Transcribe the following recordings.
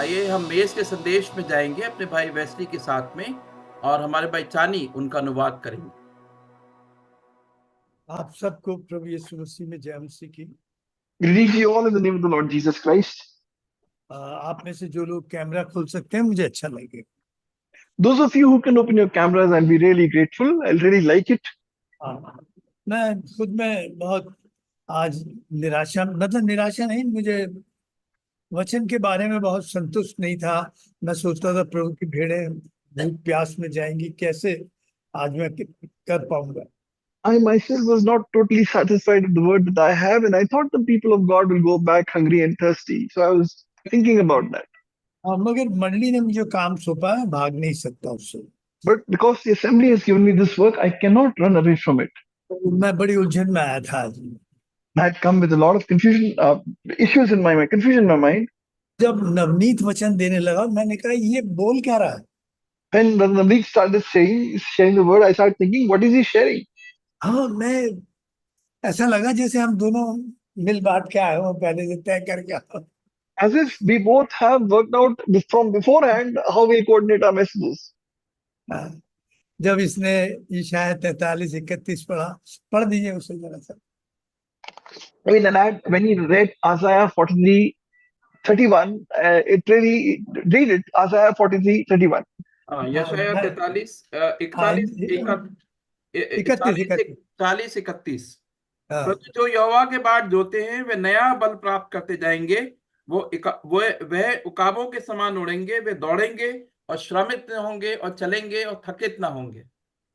आइए हम मेज के संदेश में जाएंगे अपने भाई वेस्ली के साथ में और हमारे भाई चानी उनका अनुवाद करेंगे। आप सबको प्रभु यीशु मसीह में जय मसीह की। Greet you all in the name of the Lord Jesus Christ. आप में से जो लोग कैमरा खोल सकते हैं मुझे अच्छा लगेगा। Those of you who can open your cameras, I'll be really grateful. I'll really like it. मैं खुद में बहुत आज निराशा निराशा नहीं, मुझे वचन के बारे में बहुत संतुष्ट नहीं था। मैं सोचता था प्रभु की भेड़ें भूख प्यास में जाएंगी, कैसे आज मैं कर पाऊंगा। I myself was not totally satisfied with the word that I have, and I thought the people of God will go back hungry and thirsty. So I was thinking about that. मगर मंडली ने मुझे काम सौंपा है, भाग नहीं सकता उससे। But because the assembly has given me this work, I cannot run away from it. मैं बड़ी उलझन में आया था आज। I had come with a lot of confusion, issues in my mind, confusion in my mind. जब नवनीत वचन देने लगा मैंने कहा ये बोल क्या रहा है। When Navneet started sharing the word, I started thinking, what is he sharing? हाँ, मैं ऐसा लगा जैसे हम दोनों मिल बांट के आए हो, पहले से तय करके आए हो। As if we both have worked out from beforehand how we'll coordinate our messages. हाँ, जब इसने ईशाया 43:31 पढ़ दीजिए उसे जरा सा। I mean, when he read Isaiah 43:31, it really read it Isaiah 43:31. यशायाह 43 41 41 41 परंतु जो यहोवा के बाट जोते हैं वे नया बल प्राप्त करते जाएंगे, वह उकाबों के समान उड़ेंगे, वे दौड़ेंगे और श्रमित न होंगे और चलेंगे और थकित ना होंगे।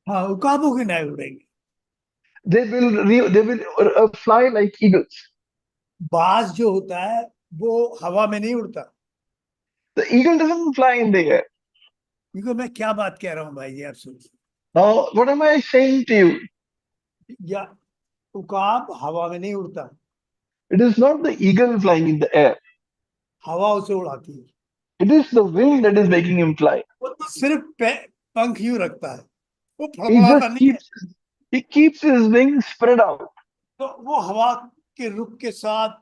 हाँ, उकाबों के नहीं उड़ेंगे। They will fly like eagles. बाज जो होता है वो हवा में नहीं उड़ता। The eagle doesn't fly in the air. क्योंकि मैं क्या बात कह रहा हूँ भाई जी, आप सुनिए। Now, what am I saying to you? या उकाब हवा में नहीं उड़ता, It is not the eagle flying in the air. हवा उसे उड़ाती है। It is the wind that is making him fly. वो तो सिर्फ पंख यूं रखता है, वो He फड़फड़ाता just नहीं है। keeps his wings spread out. तो वो हवा के रुख के साथ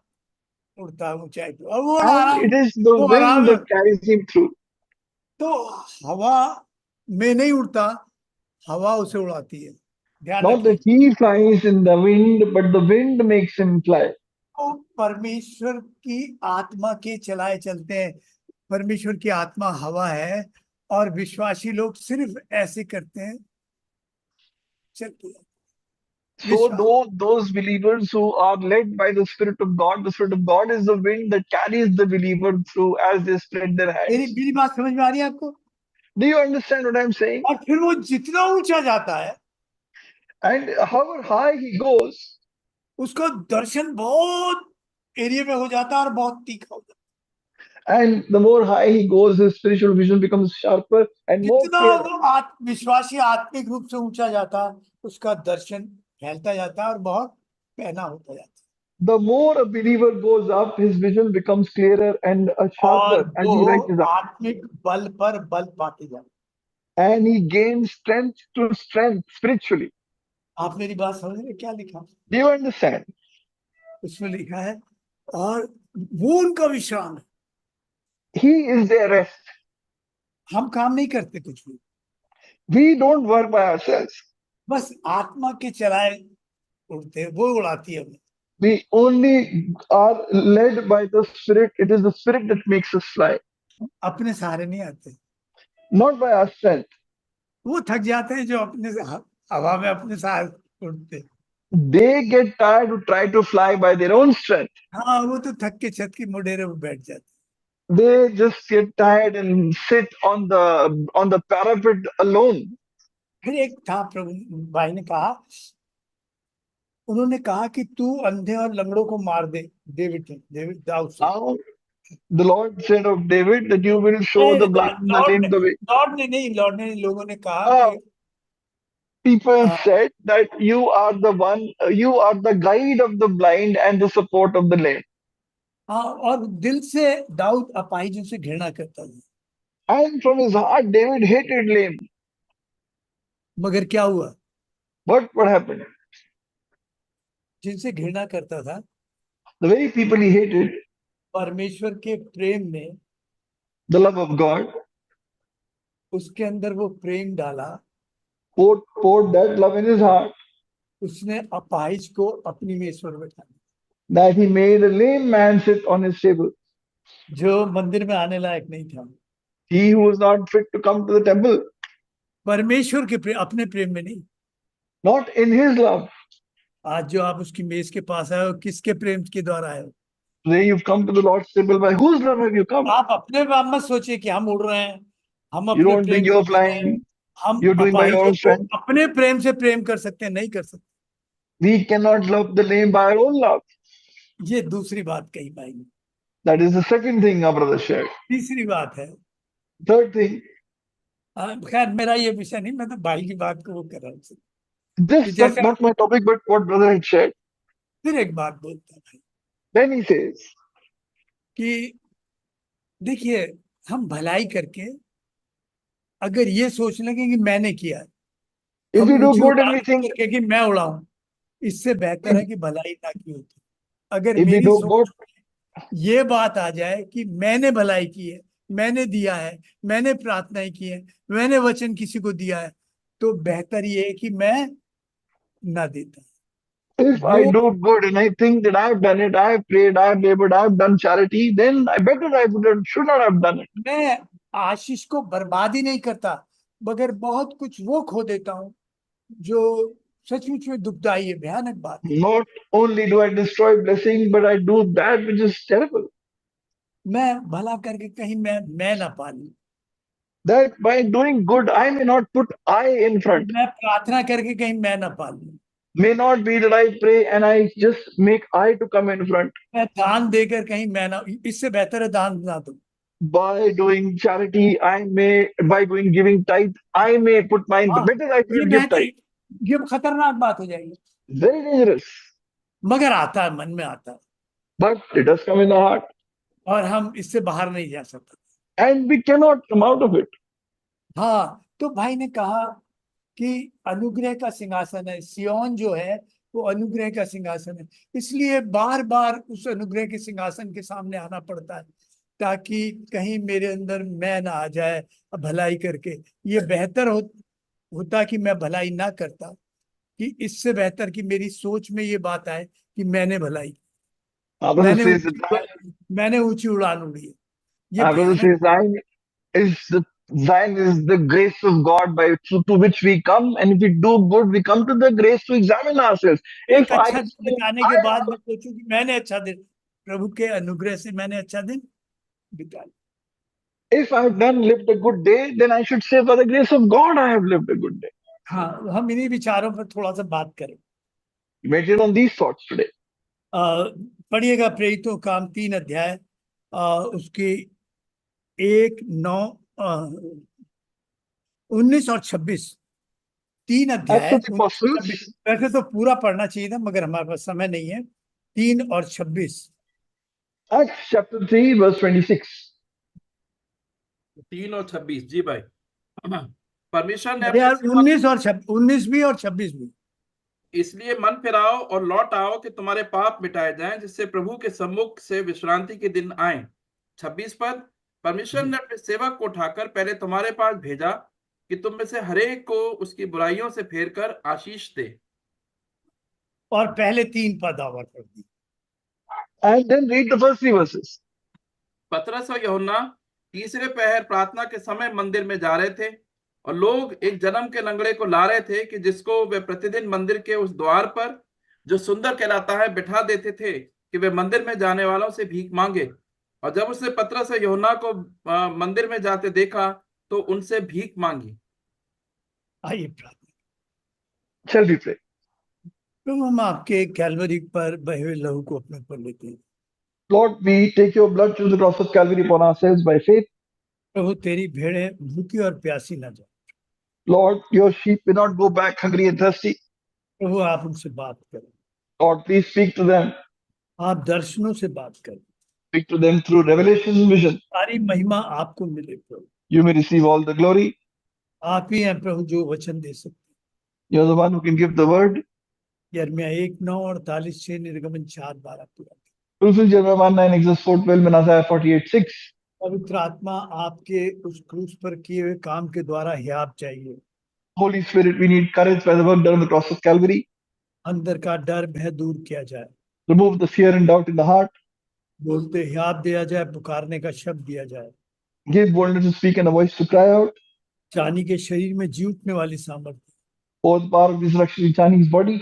उड़ता है ऊंचाई पे, और वो And it is the wind that carries him through. तो हवा में नहीं उड़ता, हवा उसे उड़ाती है। Not that he flies in the wind, but the wind makes him fly. तो परमेश्वर की आत्मा के चलाए चलते हैं। परमेश्वर की आत्मा हवा है और विश्वासी लोग सिर्फ ऐसे करते हैं, चलते हैं। So those believers who are led by the Spirit of God is the wind that carries the believer through as they spread their hands. मेरी बात समझ में आ रही है आपको? Do you understand what I'm saying? और फिर वो जितना ऊंचा जाता है, and however high he goes, उसका दर्शन बहुत एरिया में हो जाता है और बहुत तीखा हो जाता है। And the more high he goes, his spiritual vision becomes sharper and more clear. जितना वो विश्वासी आत्मिक रूप से ऊंचा जाता है, उसका दर्शन फैलता जाता है और बहुत पहना होता जाता है। The more a believer goes up, his vision becomes clearer and sharper as he rises up. आत्मिक बल पर बल पाते जाते, and he gains strength to strength spiritually. आप मेरी बात समझ रहे? क्या लिखा? Do you understand? उसमें लिखा है और वो उनका विश्राम है। He is their rest. हम काम नहीं करते कुछ भी, We don't work by ourselves. बस आत्मा के चलाए उड़ते, वो उड़ाती है हमें। We only are led by the Spirit. It is the Spirit that makes us fly. अपने सहारे नहीं आते, not by our strength. वो थक जाते हैं जो अपने हवा में अपने सहारे उड़ते। They get tired to try to fly by their own strength. हाँ, वो तो थक के छत की मुडेरे में बैठ जाते। They just get tired and sit on the parapet alone. फिर एक था, प्रभु भाई ने कहा, उन्होंने कहा कि तू अंधे और लंगड़ों को मार दे। दाऊद से। Now, the Lord said of David that you will show the blind and the lame the way. Lord ने नहीं, लोगों ने कहा कि people said that you are the guide of the blind and the support of the lame. हाँ, और दिल से दाऊद अपाहिजों से घृणा करता था। And from his heart, David hated lame. मगर क्या हुआ? What happened? जिनसे घृणा करता था, The very people he hated, परमेश्वर के प्रेम में the love of God, उसके अंदर वो प्रेम डाला, poured that love in his heart, उसने अपाहिज को अपनी मेज पर बैठा दिया, that he made a lame man sit on his table. जो मंदिर में आने लायक नहीं था, He who was not fit to come to the temple, परमेश्वर के प्रेम, अपने प्रेम में नहीं। not in his love. आज जो आप उसकी मेज के पास आए हो, किसके प्रेम के द्वारा आए हो? Today you've come to the Lord's table. By whose love have you come? आप अपने बाप मत सोचिए कि हम उड़ रहे हैं, हम You अपने don't प्रेम think से you're जी रहे हैं, flying. हम You're doing by your अपाहिजों own को strength. अपने प्रेम से प्रेम कर सकते हैं? नहीं कर सकते। We cannot love the lame by our own love. ये दूसरी बात कही भाई ने। That is the second thing our brother shared. तीसरी बात है, Third thing, खैर मेरा ये विषय नहीं, मैं तो भाई की बात को वो कर रहा हूँ कि this that's जैसे not my topic, but what brother had shared. फिर एक बात बोलता है भाई Then he says, कि देखिए, हम भलाई करके अगर ये सोच लेंगे कि मैंने किया, if हम we do ऊंची good and उड़ान we think, करके कि मैं उड़ाऊं, इससे बेहतर है कि भलाई ना की होती। अगर if we मेरी do सोच good, में ये बात आ जाए कि मैंने भलाई की है, मैंने दिया है, मैंने प्रार्थनाएं की है, मैंने वचन किसी को दिया है, तो बेहतर ये है कि मैं ना देता। if I वो do good and I think that I've done it, I've prayed, I've labored, I've done charity, then I should not have done it. मैं आशीष को बर्बाद ही नहीं करता, मगर बहुत कुछ वो खो देता हूँ जो सचमुच में दुखदाई है, भयानक बात है। Not only do I destroy blessing, but I do that which is terrible. मैं भला करके कहीं मैं ना पालूं, That by doing good, I may not put I in front. मैं प्रार्थना करके कहीं मैं ना पालूं, May not be that I pray and I just make I to come in front. मैं दान देकर कहीं मैं ना, इससे बेहतर है दान ना दूं। By doing charity, by going giving tithe, I may put mine. हाँ, Better I ये should give बेहतर, tithe. ये खतरनाक बात हो जाएगी, Very dangerous. मगर आता है, मन में आता है, But it does come in the heart. और हम इससे बाहर नहीं जा सकते। And we cannot come out of it. हाँ, तो भाई ने कहा कि अनुग्रह का सिंहासन है, सियोन जो है वो अनुग्रह का सिंहासन है, इसलिए बार बार उस अनुग्रह के सिंहासन के सामने आना पड़ता है, ताकि कहीं मेरे अंदर मैं ना आ जाए भलाई करके। ये बेहतर होता कि मैं भलाई ना करता, कि इससे बेहतर कि मेरी सोच में ये बात आए कि मैंने भलाई, Our brother मैंने says मैंने ऊंची उड़ान उड़ी है। ये our brother says Zion is the grace of God to which we come, and if we do good, we come to the grace to examine ourselves. एक अच्छा दिन बिताने के बाद मैं सोचूं कि मैंने अच्छा दिन, प्रभु के अनुग्रह से मैंने अच्छा दिन बिता लिया। If I've lived a good day, then I should say by the grace of God I have lived a good day. हाँ, हम इन्हीं विचारों पर थोड़ा सा बात करें। Meditate on these thoughts today. पढ़िएगा प्रेरितों काम 3 अध्याय, उसके 1, 9, 19 और 26, 3 अध्याय। वैसे तो पूरा पढ़ना चाहिए था, मगर हमारे पास समय नहीं है। 3 और 26, Acts chapter 3 verse 26. 3 और 26 जी भाई। परमेश्वर ने यार 19 भी और 26 भी। इसलिए मन फिराओ और लौट आओ कि तुम्हारे पाप मिटाए जाएं, जिससे प्रभु के सम्मुख से विश्रांति के दिन आए। 26 पद, परमेश्वर ने अपने सेवक को उठाकर पहले तुम्हारे पास भेजा कि तुम में से हरेक को उसकी बुराइयों से फेरकर आशीष दे। और पहले 3 पद और पढ़ दी। And then read the first 3 verses. पतरस और यूहन्ना तीसरे पहर प्रार्थना के समय मंदिर में जा रहे थे, और लोग एक जन्म के लंगड़े को ला रहे थे कि जिसको वे प्रतिदिन मंदिर के उस द्वार पर, जो सुंदर कहलाता है, बिठा देते थे कि वे मंदिर में जाने वालों से भीख मांगे। और जब उसने पतरस और यूहन्ना को मंदिर में जाते देखा तो उनसे भीख मांगी। आइए प्रार्थना। Shall we pray? तो हम आपके कैलवरी पर बहे हुए लहू को अपने ऊपर लेते हैं। Lord, we take your blood to the cross of Calvary upon ourselves by faith. प्रभु तेरी भेड़ें भूखी और प्यासी न जाए। Lord, your sheep may not go back hungry and thirsty. प्रभु आप उनसे बात करें। Lord, please speak to them. आप दर्शनों से बात करें। Speak to them through revelation and vision. सारी महिमा आपको मिले प्रभु। You may receive all the glory. आप ही हैं प्रभु जो वचन दे सकते हैं। You're the one who can give the word. यिर्मयाह 1:9-48, निर्गमन 4:12 पूरा। Fulfill Jeremiah 1:9, Exodus 4:12, and Isaiah 48:6. पवित्र आत्मा आपके उस क्रूस पर किए हुए काम के द्वारा हियाव चाहिए। Holy Spirit, we need courage by the work done on the cross of Calvary. अंदर का डर भय दूर किया जाए, Remove the fear and doubt in the heart. बोलते हियाव दिया जाए, पुकारने का शब्द दिया जाए। Give boldness to speak and a voice to cry out. चानी के शरीर में जी उठने वाली सामर्थ्य, Pour the power of resurrection in Chinese body,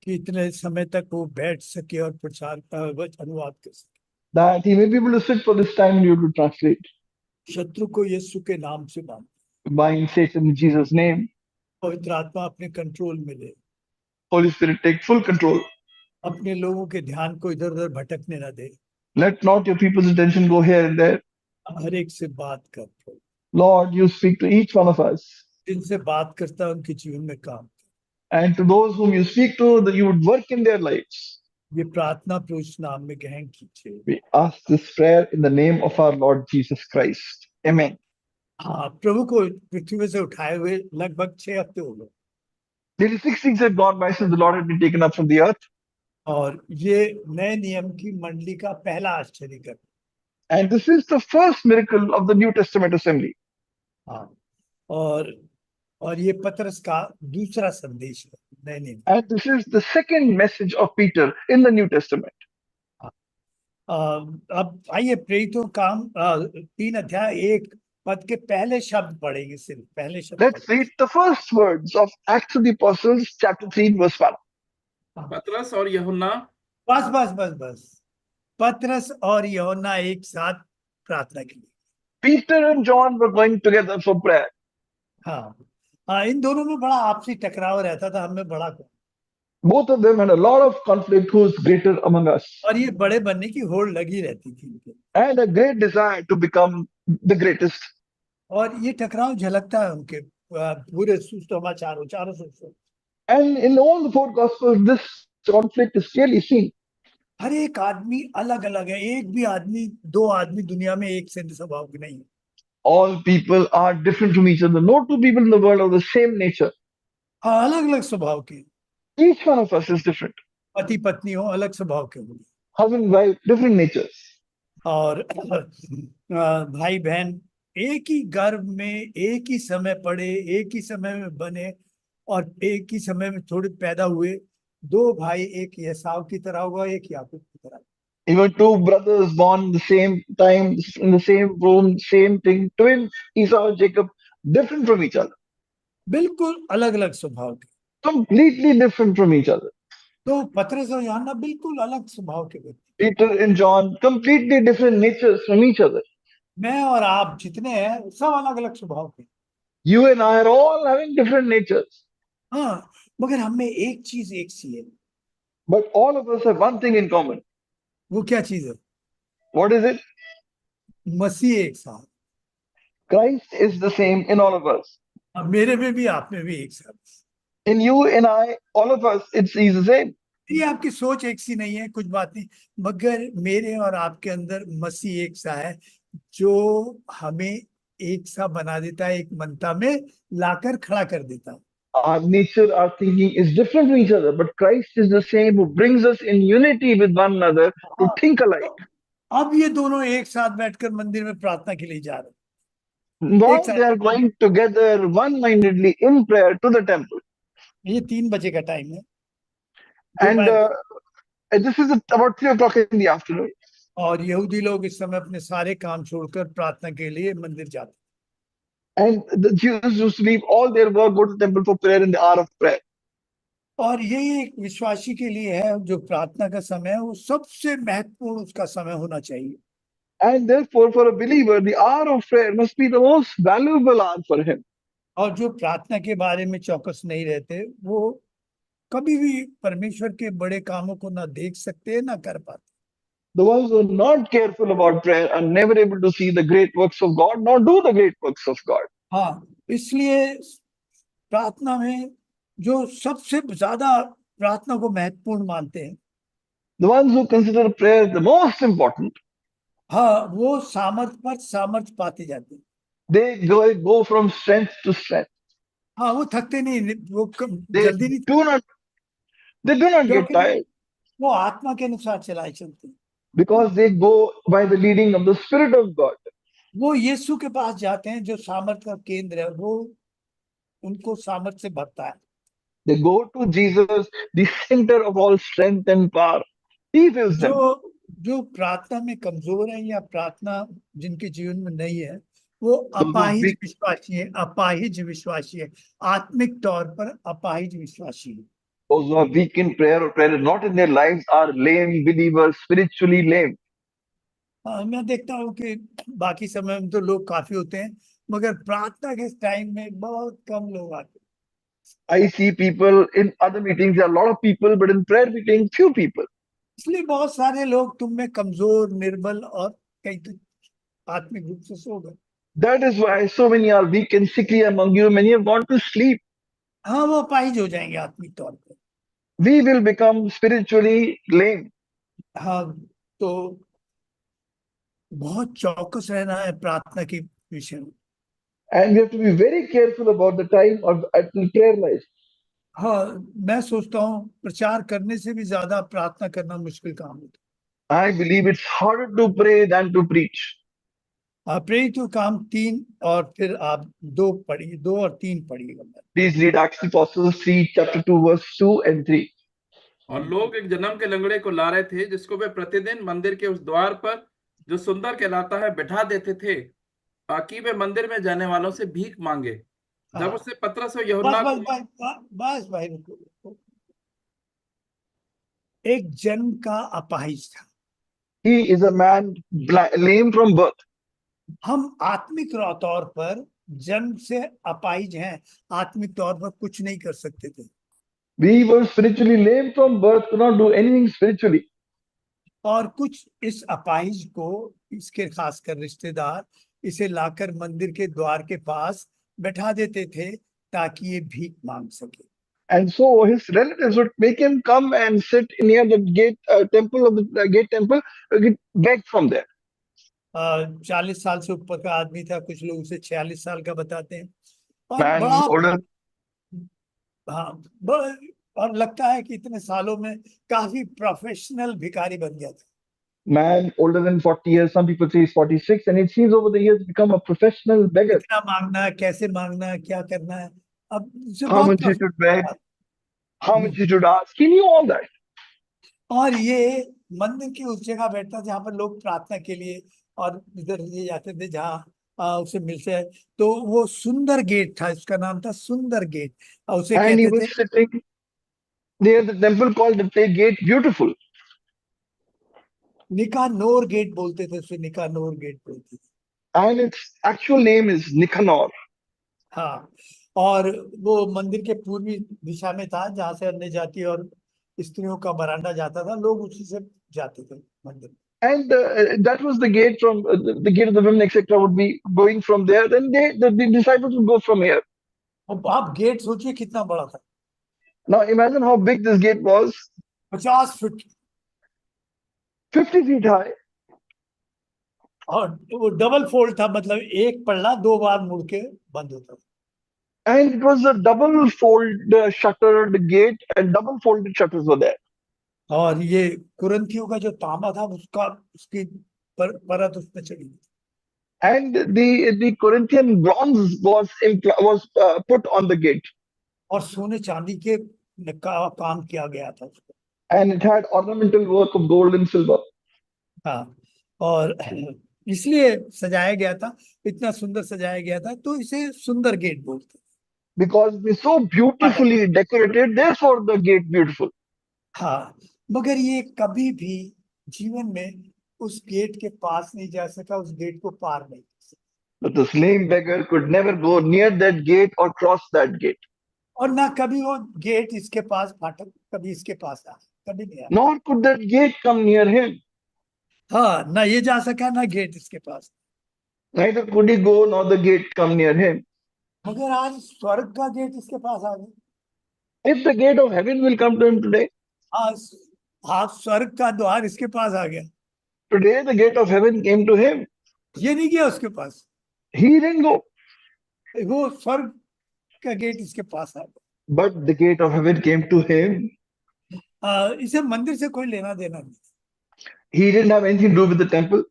कि इतने समय तक वो बैठ सके और प्रचार अनुवाद कर सके। that he may be able to sit for this time and you to translate. शत्रु को यीशु के नाम से बांध, Bind Satan in Jesus' name. पवित्र आत्मा अपने कंट्रोल में ले, Holy Spirit, take full control. अपने लोगों के ध्यान को इधर उधर भटकने ना दे। Let not your people's attention go here and there. हर एक से बात कर, Lord, you speak to each one of us. जिनसे बात करता है उनके जीवन में काम। And to those whom you speak to, that you would work in their lives. ये प्रार्थना प्रभु यीशु नाम में ग्रहण कीजिए। We ask this prayer in the name of our Lord Jesus Christ. Amen. हाँ, प्रभु को पृथ्वी से उठाए हुए लगभग 6 हफ्ते हो गए, Nearly 6 weeks had gone by since the Lord had been taken up from the earth. और ये नए नियम की मंडली का पहला आश्चर्य कर। And this is the first miracle of the New Testament assembly. हाँ, और ये पतरस का दूसरा संदेश है नए नियम। And this is the second message of Peter in the New Testament. अब आइए प्रेरितों काम 3 अध्याय 1 पद के पहले शब्द पढ़ेंगे, सिर्फ पहले शब्द। Let's read the first words of Acts of the Apostles, chapter 3, verse 1. पतरस और यूहन्ना, बस बस बस बस, पतरस और यूहन्ना एक साथ प्रार्थना के लिए। Peter and John were going together for prayer. हाँ, इन दोनों में बड़ा आपसी टकराव रहता था, हमें बड़ा। Both of them had a lot of conflict, who is greater among us, और ये बड़े बनने की होड़ लगी रहती थी इनके, and a great desire to become the greatest. और ये टकराव झलकता है उनके पूरे सुसमाचारों चारों सुसमाचार। And in all the 4 Gospels, this conflict is clearly seen. हर एक आदमी अलग अलग है, एक भी आदमी 2 आदमी दुनिया में एक से स्वभाव के नहीं है। All people are different from each other. No 2 people in the world are the same nature. हाँ, अलग अलग स्वभाव के, Each one of us is different. पति पत्नी हो अलग स्वभाव के होंगे, Husband, wife, different natures. और भाई बहन एक ही गर्भ में एक ही समय पड़े, एक ही समय में बने, और एक ही समय में थोड़े पैदा हुए 2 भाई, एक एसाव की तरह होगा, एक याकूब की तरह। Even 2 brothers born the same time, in the same womb, same thing, twins, Esau and Jacob, different from each other. बिल्कुल अलग अलग स्वभाव के, Completely different from each other. तो पतरस और यूहन्ना बिल्कुल अलग स्वभाव के व्यक्ति। Peter and John, completely different natures from each other. मैं और आप जितने हैं सब अलग अलग स्वभाव के। You and I are all having different natures. हाँ, मगर हमें एक चीज एक सी है। But all of us have one thing in common. वो क्या चीज है? What is it? मसीह एक साथ। Christ is the same in all of us. अब मेरे में भी आप में भी एक साथ। In you and I, all of us, he's the same. ये आपकी सोच एक सी नहीं है, कुछ बात नहीं, मगर मेरे और आपके अंदर मसीह एक सा है, जो हमें एक सा बना देता है, एक मनता में लाकर खड़ा कर देता है। Our nature, our thinking is different from each other, but Christ is the same who brings us in unity with one another to think alike. अब ये दोनों एक साथ बैठकर मंदिर में प्रार्थना के लिए जा रहे हैं। Now they are going together one-mindedly in prayer to the temple. ये 3 बजे का टाइम है, and this is about 3 o'clock in the afternoon. और यहूदी लोग इस समय अपने सारे काम छोड़कर प्रार्थना के लिए मंदिर जाते हैं। And the Jews used to leave all their work, go to the temple for prayer in the hour of prayer. और यही एक विश्वासी के लिए है, जो प्रार्थना का समय है वो सबसे महत्वपूर्ण उसका समय होना चाहिए। And therefore, for a believer, the hour of prayer must be the most valuable hour for him. और जो प्रार्थना के बारे में चौकस नहीं रहते, वो कभी भी परमेश्वर के बड़े कामों को ना देख सकते ना कर पाते। The ones who are not careful about prayer are never able to see the great works of God, nor do the great works of God. हाँ, इसलिए प्रार्थना में जो सबसे ज्यादा प्रार्थना को महत्वपूर्ण मानते हैं, the ones who consider prayer the most important, हाँ, वो सामर्थ पर सामर्थ पाते जाते हैं। they go from strength to strength. हाँ, वो थकते नहीं, वो They जल्दी नहीं, do not get tired, वो आत्मा के अनुसार चलाए चलते हैं। because they go by the leading of the Spirit of God. वो यीशु के पास जाते हैं जो सामर्थ का केंद्र है, वो उनको सामर्थ से भरता है। They go to Jesus, the center of all strength and power. He fills जो them. जो प्रार्थना में कमजोर है या प्रार्थना जिनके जीवन में नहीं है, वो Those who are अपाहिज weak, विश्वासी है, अपाहिज विश्वासी है, आत्मिक तौर पर अपाहिज विश्वासी है। those who are weak in prayer or prayer is not in their lives are lame believers, spiritually lame. मैं देखता हूँ कि बाकी समय में तो लोग काफी होते हैं, मगर प्रार्थना के टाइम में बहुत कम लोग आते हैं। I see people in other meetings, there are a lot of people, but in prayer meeting, few people. इसलिए बहुत सारे लोग तुम में कमजोर, निर्बल और कई तो आत्मिक रूप से सो गए। That is why so many are weak and sickly among you. Many have gone to sleep. हाँ, वो अपाहिज हो जाएंगे आत्मिक तौर पर। We will become spiritually lame. हाँ, तो बहुत चौकस रहना है प्रार्थना के विषय में। And we have to be very careful about the time of at prayer life. हाँ, मैं सोचता हूँ प्रचार करने से भी ज्यादा प्रार्थना करना मुश्किल काम होता I believe it's harder to pray than to preach. है। आप प्रेरित तो काम 3 और फिर आप 2 पढ़िए, 2 और 3 पढ़िएगा। Please read Acts of the Apostles 3, chapter 2, verse 2 and 3. और लोग एक जन्म के लंगड़े को ला रहे थे, जिसको वे प्रतिदिन मंदिर के उस द्वार पर, जो सुंदर कहलाता है, बैठा देते थे, ताकि वे मंदिर में जाने वालों से भीख मांगे। जब हाँ, उससे पतरस और बस यूहन्ना बस को बस भाई रुको। एक जन्म का अपाहिज था। He is a man lame from birth. हम आत्मिक तौर पर जन्म से अपाहिज हैं, आत्मिक तौर पर कुछ नहीं कर सकते थे। We were spiritually lame from birth, could not do anything spiritually. और कुछ इस अपाहिज को, इसके खासकर रिश्तेदार, इसे लाकर मंदिर के द्वार के पास बैठा देते थे ताकि ये भीख मांग सके। And so his relatives would make him come and sit near the gate temple of the gate temple, beg from there. 40 साल से ऊपर का आदमी था, कुछ लोग उसे 46 साल का बताते हैं। और Man बड़ा, older, हाँ, और लगता है कि इतने सालों में काफी प्रोफेशनल भिखारी बन गया था। man older than 40 years, some people say he's 46, and it seems over the years become a professional beggar. कितना मांगना है, कैसे मांगना है, क्या करना है, अब उसे How बहुत much he should beg, how much hmm. he should ask. He knew all that. और ये मंदिर की उस जगह बैठता जहाँ पर लोग प्रार्थना के लिए और इधर ये जाते थे, जहाँ उसे मिलते हैं। तो वो सुंदर गेट था, इसका नाम था सुंदर गेट, और उसे And he कहते थे was sitting near the temple called the gate beautiful. Nicanor gate बोलते थे उसे, निकानोर गेट बोलते थे। And its actual name is Nicanor. हाँ, और वो मंदिर के पूर्वी दिशा में था, जहाँ से अन्य जाति और स्त्रियों का बरामदा जाता था, लोग उसी से जाते थे मंदिर में। And that was the gate from the gate of the women, etc. would be going from there. Then the disciples would go from here. अब आप गेट सोचिए कितना बड़ा था, Now imagine how big this gate was. 50 feet, 50 feet high. और वो double fold था, मतलब एक पल्ला 2 बार मुड़ के बंद होता था। And it was a double fold shuttered gate, and double folded shutters were there. और ये कुरंथियों का जो तांबा था, उसका उसकी परत उसमें चढ़ी हुई। And the Corinthian bronze was put on the gate, और सोने चांदी के काम किया गया था उसको। and it had ornamental work of gold and silver. हाँ, और इसलिए सजाया गया था, इतना सुंदर सजाया गया था, तो इसे सुंदर गेट बोलते हैं। Because it is so beautifully decorated, therefore the gate beautiful. हाँ, मगर ये कभी भी जीवन में उस गेट के पास नहीं जा सका, उस गेट को पार नहीं कर सका। But the lame beggar could never go near that gate or cross that gate. और ना कभी वो गेट इसके पास फाटक कभी इसके पास आया, कभी नहीं आया। Nor could that gate come near him. हाँ, ना ये जा सका, ना गेट इसके पास। Neither could he go, nor the gate come near him. मगर आज स्वर्ग का गेट इसके पास आ गया। If the gate of heaven will come to him today, आज आज स्वर्ग का द्वार इसके पास आ गया, today the gate of heaven came to him. ये नहीं गया उसके पास, He didn't go, वो स्वर्ग का गेट इसके पास आ गया। but the gate of heaven came to him. इसे मंदिर से कोई लेना देना नहीं। He didn't have anything to do with the temple.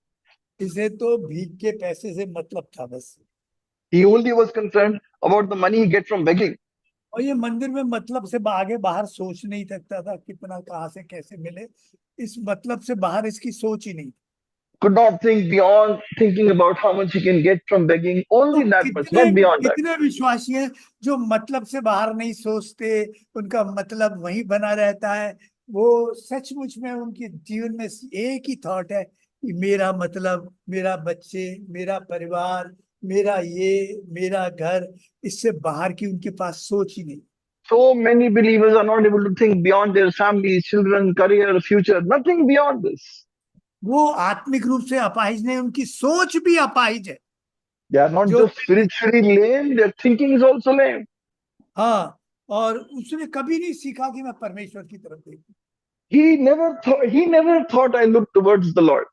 इसे तो भीख के पैसे से मतलब था बस। He only was concerned about the money he gets from begging. और ये मंदिर में मतलब से आगे बाहर सोच नहीं सकता था कितना कहाँ से कैसे मिले, इस मतलब से बाहर इसकी सोच ही नहीं। Could not think beyond thinking about how much he can get from begging. तो Only that much, कितने not beyond that. कितने विश्वासी हैं जो मतलब से बाहर नहीं सोचते, उनका मतलब वहीं बना रहता है। वो सचमुच में उनके जीवन में एक ही थॉट है कि मेरा मतलब, मेरा बच्चे, मेरा परिवार, मेरा ये, मेरा घर, इससे बाहर की उनके पास सोच ही नहीं। So many believers are not able to think beyond their families, children, career, future, nothing beyond this. वो आत्मिक रूप से अपाहिज नहीं, उनकी सोच भी अपाहिज है। They are not जो just spiritually lame, their thinking is also lame. हाँ, और उसने कभी नहीं सीखा कि मैं परमेश्वर की तरफ देखूं। He never thought I look towards the Lord.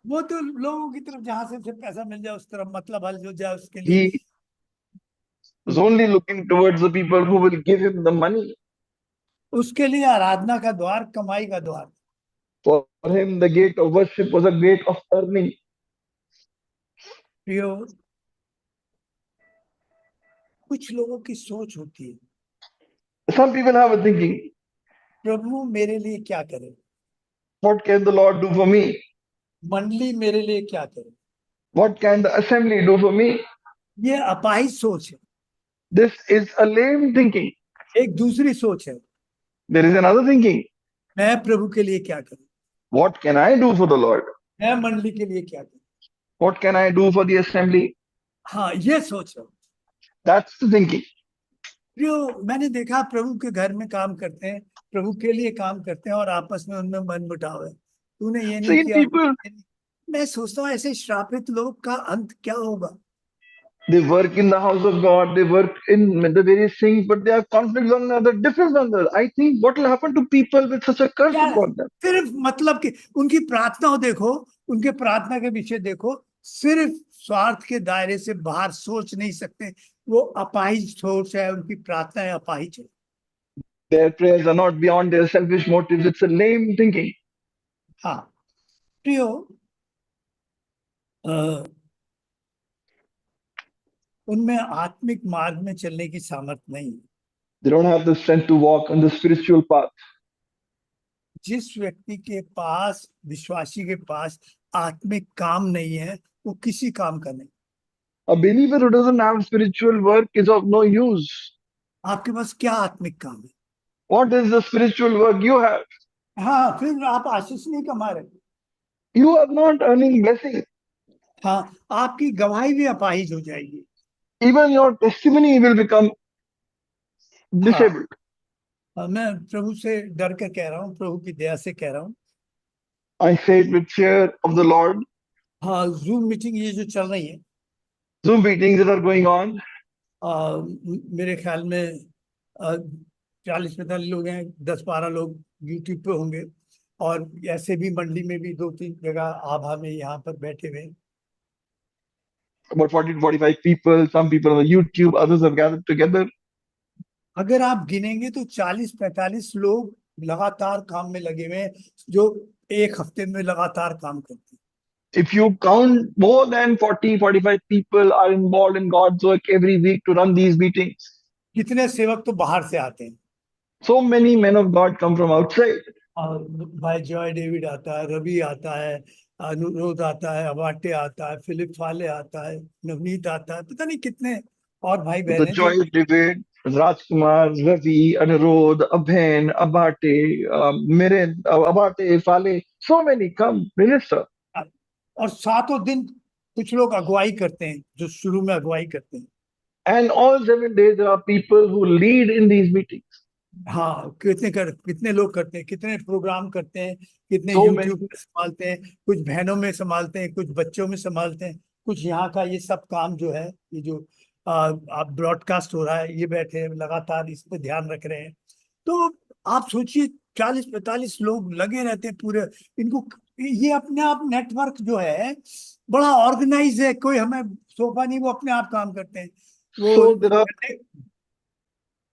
वो तो लोगों की तरफ जहां से उसे पैसा मिल जाए उस तरफ, मतलब हल हो जाए उसके लिए। He was only looking towards the people who will give him the money. उसके लिए आराधना का द्वार कमाई का द्वार। For him, the gate of worship was a gate of earning. प्रियो, कुछ लोगों की सोच होती है, Some people have a thinking, प्रभु मेरे लिए क्या करे, what can the Lord do for me? मंडली मेरे लिए क्या करे। What can the assembly do for me? ये अपाहिज सोच है। This is a lame thinking. एक दूसरी सोच है, There is another thinking. मैं प्रभु के लिए क्या करूं, What can I do for the Lord? मैं मंडली के लिए क्या करूं। What can I do for the assembly? हाँ, ये सोच है। That's the thinking. प्रियो, मैंने देखा प्रभु के घर में काम करते हैं, प्रभु के लिए काम करते हैं और आपस में उनमें मनमुटाव है। तूने ये नहीं Seen किया। people, मैं सोचता हूँ ऐसे श्रापित लोग का अंत क्या होगा। they work in the house of God, they work in the various things, but they have conflicts on another, difference on another. I think what will happen to people with such a curse क्या upon them? सिर्फ मतलब कि उनकी प्रार्थना देखो, उनके प्रार्थना के पीछे देखो, सिर्फ स्वार्थ के दायरे से बाहर सोच नहीं सकते। वो अपाहिज सोच है, उनकी प्रार्थनाएं अपाहिज है। Their prayers are not beyond their selfish motives. It's a lame thinking. हाँ प्रियो, उनमें आत्मिक मार्ग में चलने की सामर्थ्य नहीं है। They don't have the strength to walk on the spiritual path. जिस व्यक्ति के पास, विश्वासी के पास आत्मिक काम नहीं है, वो किसी काम का नहीं। A believer who doesn't have spiritual work is of no use. आपके पास क्या आत्मिक काम है? What is the spiritual work you have? हाँ, फिर आप आशीष नहीं कमा रहे। You are not earning blessing. हाँ, आपकी गवाही भी अपाहिज हो जाएगी। Even your testimony will become disabled. हाँ, मैं प्रभु से डर कर कह रहा हूँ, प्रभु की दया से कह रहा हूँ। I say it with fear of the Lord. हाँ, जूम मीटिंग ये जो चल रही है, Zoom meetings that are going on, मेरे ख्याल में 40-45 लोग हैं, 10-12 लोग यूट्यूब पे होंगे, और ऐसे भी मंडली में भी 2-3 जगह आभा में यहाँ पर बैठे हुए। about 40 to 45 people, some people on the YouTube, others have gathered together. अगर आप गिनेंगे तो 40-45 लोग लगातार काम में लगे हुए हैं, जो एक हफ्ते में लगातार काम करते हैं। If you count, more than 40, 45 people are involved in God's work every week to run these meetings. कितने सेवक तो बाहर से आते हैं। So many men of God come from outside. और भाई जॉय डेविड आता है, रवि आता है, अनुरोध आता है, अबाटे आता है, फिलिप फाले आता है, नवनीत आता है, पता नहीं कितने और भाई The बहन Joy David, Rajkumar, Ravi, Anirudh, Abhen, Abate, Miren, Abate, Fale, so many come minister. और सातों दिन कुछ लोग अगुवाई करते हैं, जो शुरू में अगुवाई करते हैं। And all 7 days there are people who lead in these meetings. हाँ, कितने लोग करते हैं, कितने प्रोग्राम करते हैं, कितने So यूट्यूब में संभालते हैं, कुछ बहनों में संभालते हैं, कुछ बच्चों में संभालते हैं, कुछ यहाँ का ये सब काम जो है, ये जो आप ब्रॉडकास्ट हो रहा है, ये बैठे लगातार इस पे ध्यान रख रहे हैं। तो आप सोचिए 40-45 लोग लगे रहते हैं पूरे, इनको ये अपने आप नेटवर्क जो है बड़ा ऑर्गेनाइज है, कोई हमें सौंपा नहीं, वो अपने आप काम करते हैं। So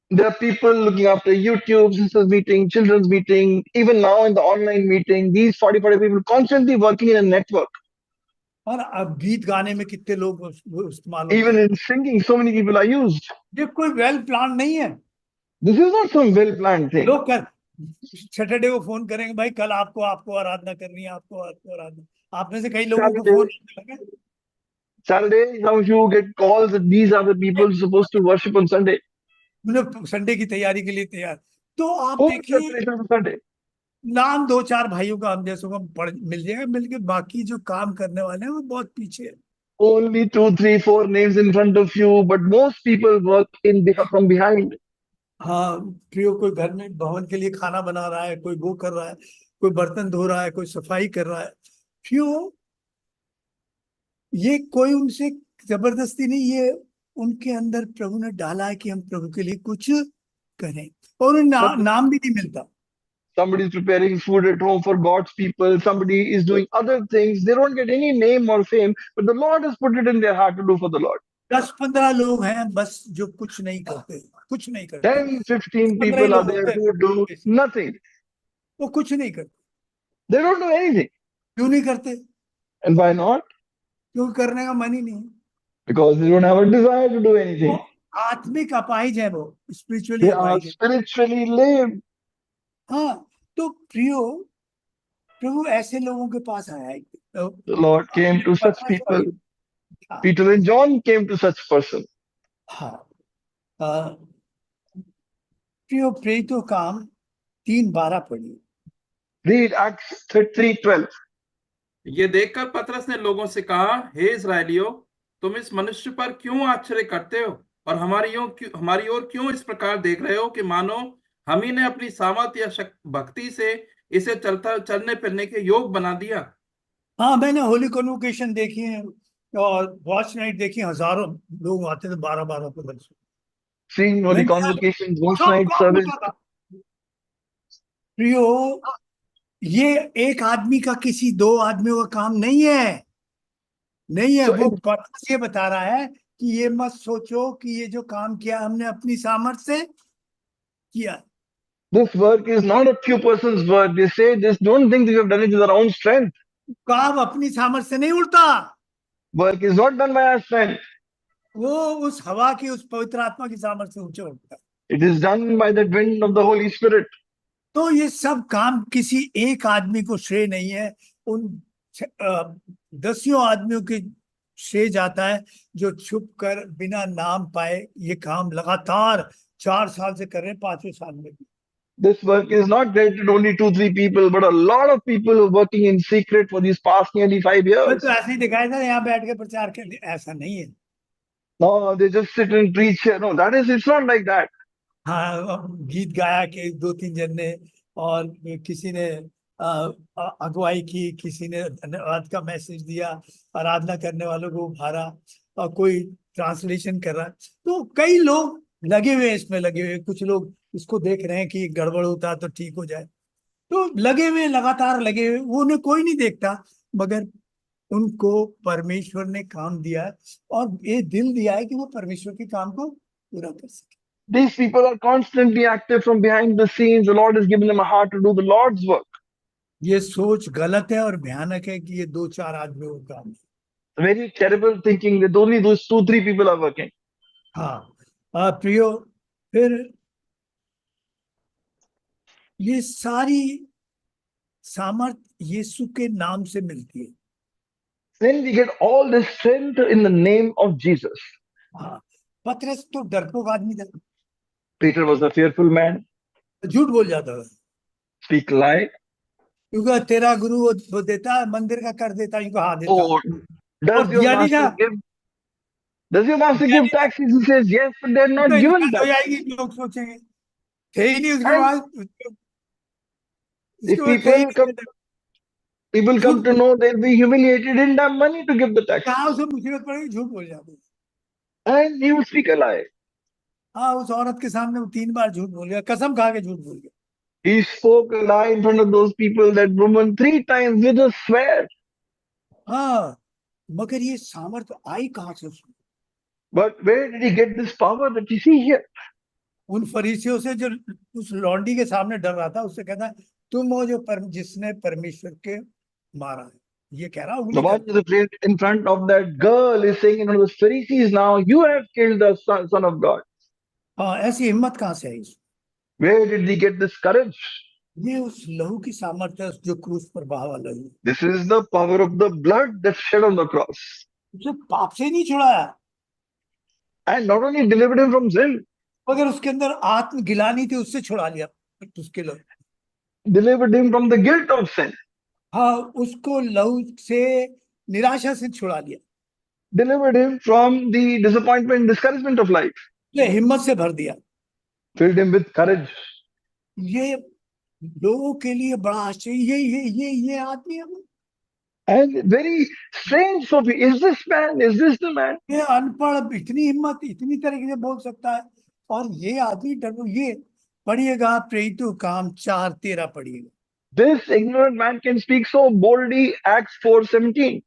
there are people looking after YouTube, sisters meeting, children's meeting, even now in the online meeting, these 40 people constantly working in a network. और अब गीत गाने में कितने लोग इस्तेमाल होते Even हैं। in singing, so many people are used. ये कोई वेल प्लान नहीं है। This is not some well-planned thing. लोग कर सैटरडे को फोन करेंगे, भाई कल आपको आपको आराधना करनी है, आपको आराधना। आप में से कई लोगों को फोन लगे। Saturday, some of you get calls that these are the people supposed to worship on Sunday. Sunday की तैयारी के लिए तैयार। तो आप Whole देखिए, preparation for Sunday. नाम दो चार भाइयों का हम जैसों को पढ़ मिल जाएगा, मिलके बाकी जो काम करने वाले हैं वो बहुत पीछे है। Only 2, 3, 4 names in front of you, but most people work from behind. हाँ, प्रियो कोई घर में भवन के लिए खाना बना रहा है, कोई वो कर रहा है, कोई बर्तन धो रहा है, कोई सफाई कर रहा है। प्रियो, ये कोई उनसे जबरदस्ती नहीं, ये उनके अंदर प्रभु ने डाला है कि हम प्रभु के लिए कुछ करें। और उन्हें नाम भी नहीं मिलता। Somebody is preparing food at home for God's people. Somebody is doing other things. They don't get any name or fame, but the Lord has put it in their heart to do for the Lord. 10-15 लोग हैं बस जो कुछ नहीं करते, कुछ नहीं करते। 10, 15 15 ही people are लोग there होते who do हैं, nothing. वो कुछ नहीं करते। They don't do anything. क्यों नहीं करते? And why not? क्योंकि करने का मन ही नहीं है। Because they don't have a desire to do वो anything. आत्मिक अपाहिज है, वो स्पिरिचुअली They are अपाहिज है। spiritually lame. हाँ, तो प्रियो, प्रभु ऐसे लोगों के पास आया है। The Lord came to such people. Peter and John came to such person. हाँ, प्रियो प्रेरितों काम 3:12 पढ़िए। Read Acts 3:12. ये देखकर पतरस ने लोगों से कहा, हे इस्राएलियों, तुम इस मनुष्य पर क्यों आश्चर्य करते हो और हमारी ओर क्यों इस प्रकार देख रहे हो कि मानो हम ही ने अपनी सामर्थ या भक्ति से इसे चलने फिरने के योग बना दिया। हाँ, मैंने होली कन्वोकेशन देखी है और वॉच नाइट देखी, हजारों लोग आते थे 12-12 को बच्चे। Seeing holy convocations, watch night service. प्रियो, ये एक आदमी का, किसी 2 आदमियों का काम नहीं है, नहीं है। वो पतरस ये बता रहा है कि ये मत सोचो कि ये जो काम किया हमने अपनी सामर्थ से किया। This work is not a few persons' work. They say this. Don't think that you have done it with our own strength. काम अपनी सामर्थ से नहीं उड़ता। Work is not done by our strength. वो उस हवा की, उस पवित्र आत्मा की सामर्थ से ऊंचे उठता है। It is done by the wind of the Holy Spirit. तो ये सब काम किसी एक आदमी को श्रेय नहीं है, उन 10 आदमियों के श्रेय जाता है जो छुप कर बिना नाम पाए ये काम लगातार 4 साल से कर रहे हैं, 5वें साल में भी। This work is not directed only 2, 3 people, but a lot of people who are working in secret for these past nearly 5 years. तो ऐसे ही दिखाया था यहाँ बैठ के प्रचार कर, ऐसा नहीं है। No, they just sit and preach here. No, it's not like that. हाँ, गीत गाया कि 2-3 जन ने, और किसी ने अगुवाई की, किसी ने धन्यवाद का मैसेज दिया, आराधना करने वालों को उभारा, और कोई ट्रांसलेशन कर रहा है। तो कई लोग लगे हुए इसमें, लगे हुए। कुछ लोग इसको देख रहे हैं कि गड़बड़ होता तो ठीक हो जाए, तो लगे हुए, लगातार लगे हुए। वो उन्हें कोई नहीं देखता, मगर उनको परमेश्वर ने काम दिया है और ये दिल दिया है कि वो परमेश्वर के काम को पूरा कर सके। These people are constantly active from behind the scenes. The Lord has given them a heart to do the Lord's work. ये सोच गलत है और भयानक है कि ये 2-4 आदमियों का काम है। Very terrible thinking that only those 2, 3 people are working. हाँ, प्रियो, फिर ये सारी सामर्थ यीशु के नाम से मिलती है। Then we get all this strength in the name of Jesus. हाँ, पतरस तो डरपोक आदमी था, Peter was a fearful man. झूठ बोल जाता था, Speak lie. क्योंकि तेरा गुरु वो देता, मंदिर का कर देता, इनको हाँ देता। Oh, does your दिया नहीं था। master give? Does your master give taxes? He says yes, but they're not तो given हो that. जाएगी, लोग सोचेंगे थे ही नहीं उसके And बाद। if people come to know, they'll be humiliated, didn't have money to give the tax. कहाँ उसे मुसीबत पड़ेगी, झूठ बोल जाते। And he would speak a lie. हाँ, उस औरत के सामने वो 3 बार झूठ बोल गया, कसम खा के झूठ बोल गया। He spoke a lie in front of those people, that woman 3 times with a swear. हाँ, मगर ये सामर्थ आई कहाँ से उसमें? But where did he get this power that you see here? उन फरीसियों से जो उस लौंडी के सामने डर रहा था, उससे कहता है तुम हो जो जिसने परमेश्वर के मारा है। ये कह रहा The उंगली one कर। who is afraid in front of that girl is saying in front of the Pharisees, now you have killed the son of God. हाँ, ऐसी हिम्मत कहाँ से आई? Where did he get this courage? ये उस लहू की सामर्थ्य है, जो क्रूस पर बहा हुआ लहू। This is the power of the blood that shed on the cross. उसे पाप से नहीं छुड़ाया, And not only delivered him from sin, मगर उसके अंदर आत्म गिलानी थी, उससे छुड़ा लिया उसके लहू। delivered him from the guilt of sin, हाँ, उसको लहू से, निराशा से छुड़ा लिया, delivered him from the disappointment, discouragement of life, उसे हिम्मत से भर दिया। filled him with courage. ये लोगों के लिए बड़ा आश्चर्य, ये आदमी है वो। And very strange for me, is this man, is this the man? ये अनपढ़ इतनी हिम्मत, इतनी तरीके से बोल सकता है, और ये आदमी डर। ये पढ़िएगा प्रेरितों काम 4:13 पढ़िएगा। This ignorant man can speak so boldly, Acts 4:17.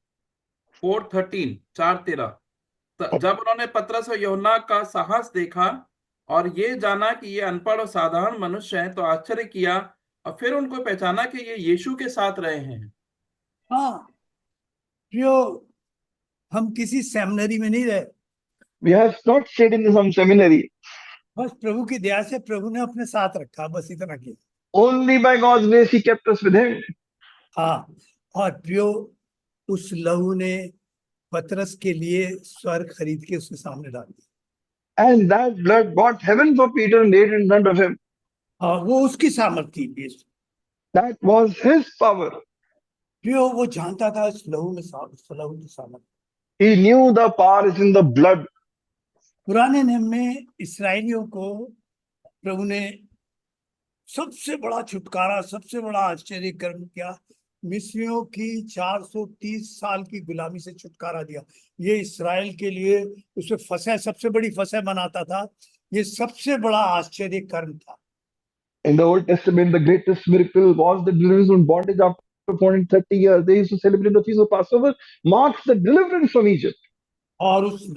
4:13 4:13 जब उन्होंने पतरस और यूहन्ना का साहस देखा और ये जाना कि ये अनपढ़ और साधारण मनुष्य हैं, तो आश्चर्य किया, और फिर उनको पहचाना कि ये यीशु के साथ रहे हैं। हाँ, जो हम किसी सेमिनरी में नहीं रहे, We have not stayed in some seminary. बस प्रभु की दया से प्रभु ने अपने साथ रखा, बस इतना किया। Only by God's grace he kept us with him. हाँ, और प्रियो उस लहू ने पतरस के लिए स्वर्ग खरीद के उसके सामने डाल दिया। And that blood bought heaven for Peter and laid in front of him. हाँ, वो उसकी सामर्थ्य थी। That was his power. प्रियो वो जानता था इस लहू में लहू की सामर्थ्य। He knew the power is in the blood. पुराने नियम में इस्राएलियों को प्रभु ने सबसे बड़ा छुटकारा, सबसे बड़ा आश्चर्य कर्म किया। मिस्रियों की 430 साल की गुलामी से छुटकारा दिया। ये इस्राएल के लिए उसे फसह, सबसे बड़ी फसह मनाता था। ये सबसे बड़ा आश्चर्य कर्म था। In the Old Testament, the greatest miracle was the deliverance from bondage after 430 years. They used to celebrate the feast of Passover, marks the deliverance from Egypt. और उस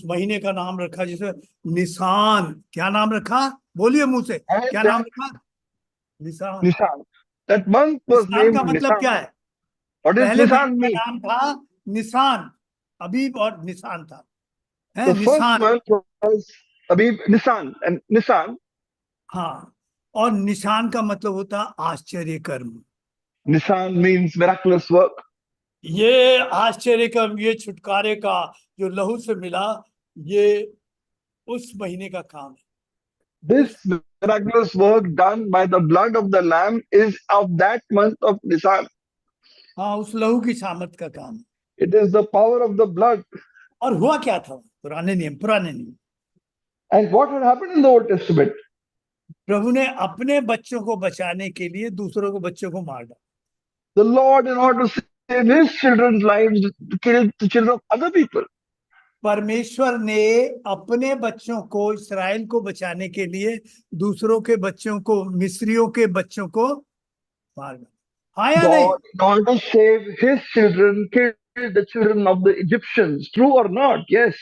महीने का नाम रखा जिसे निसान। क्या नाम रखा? बोलिए मुंह से, क्या नाम रखा? Nissan. Nisan. That month was Nissan named का मतलब Nisan. क्या है? What does पहले Nisan महीने mean? का नाम था निसान, अबीब और निसान था। है The first Nissan. month was Abib, Nisan, and Nisan. हाँ, और निशान का मतलब होता आश्चर्य कर्म। Nisan means miraculous work. ये आश्चर्य कर्म, ये छुटकारे का जो लहू से मिला, ये उस महीने का काम है। This miraculous work done by the blood of the Lamb is of that month of Nisan. हाँ, उस लहू की सामर्थ का काम है। It is the power of the blood. और हुआ क्या था? पुराने नियम। And what had happened in the Old Testament? प्रभु ने अपने बच्चों को बचाने के लिए दूसरों को बच्चों को मार डाला। The Lord, in order to save his children's lives, killed the children of other people. परमेश्वर ने अपने बच्चों को, इस्राएल को बचाने के लिए दूसरों के बच्चों को, मिस्रियों के बच्चों को मार डाला। हाँ या नहीं? God, in order to save his children, killed the children of the Egyptians. True or not? Yes.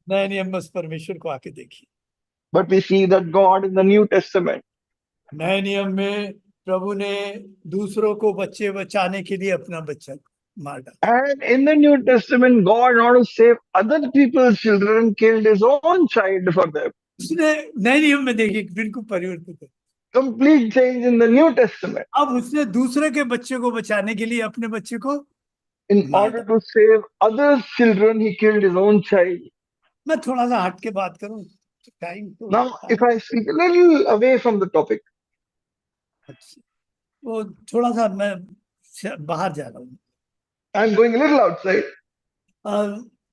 नए नियम में परमेश्वर को आके देखिए। But we see that God in the New Testament, नए नियम में प्रभु ने दूसरों को बच्चे बचाने के लिए अपना बच्चा मार डाला। and in the New Testament, God, in order to save other people's children, killed his own child for them. उसने नए नियम में देखिए बिल्कुल परिवर्तित है। Complete change in the New Testament. अब उसने दूसरे के बच्चे को बचाने के लिए अपने बच्चे को, In order to save other children, he killed his own child. मैं थोड़ा सा हट के बात करूं, टाइम तो Now, if I speak a little away from the topic, वो थोड़ा सा मैं बाहर जा रहा हूँ। I'm going a little outside.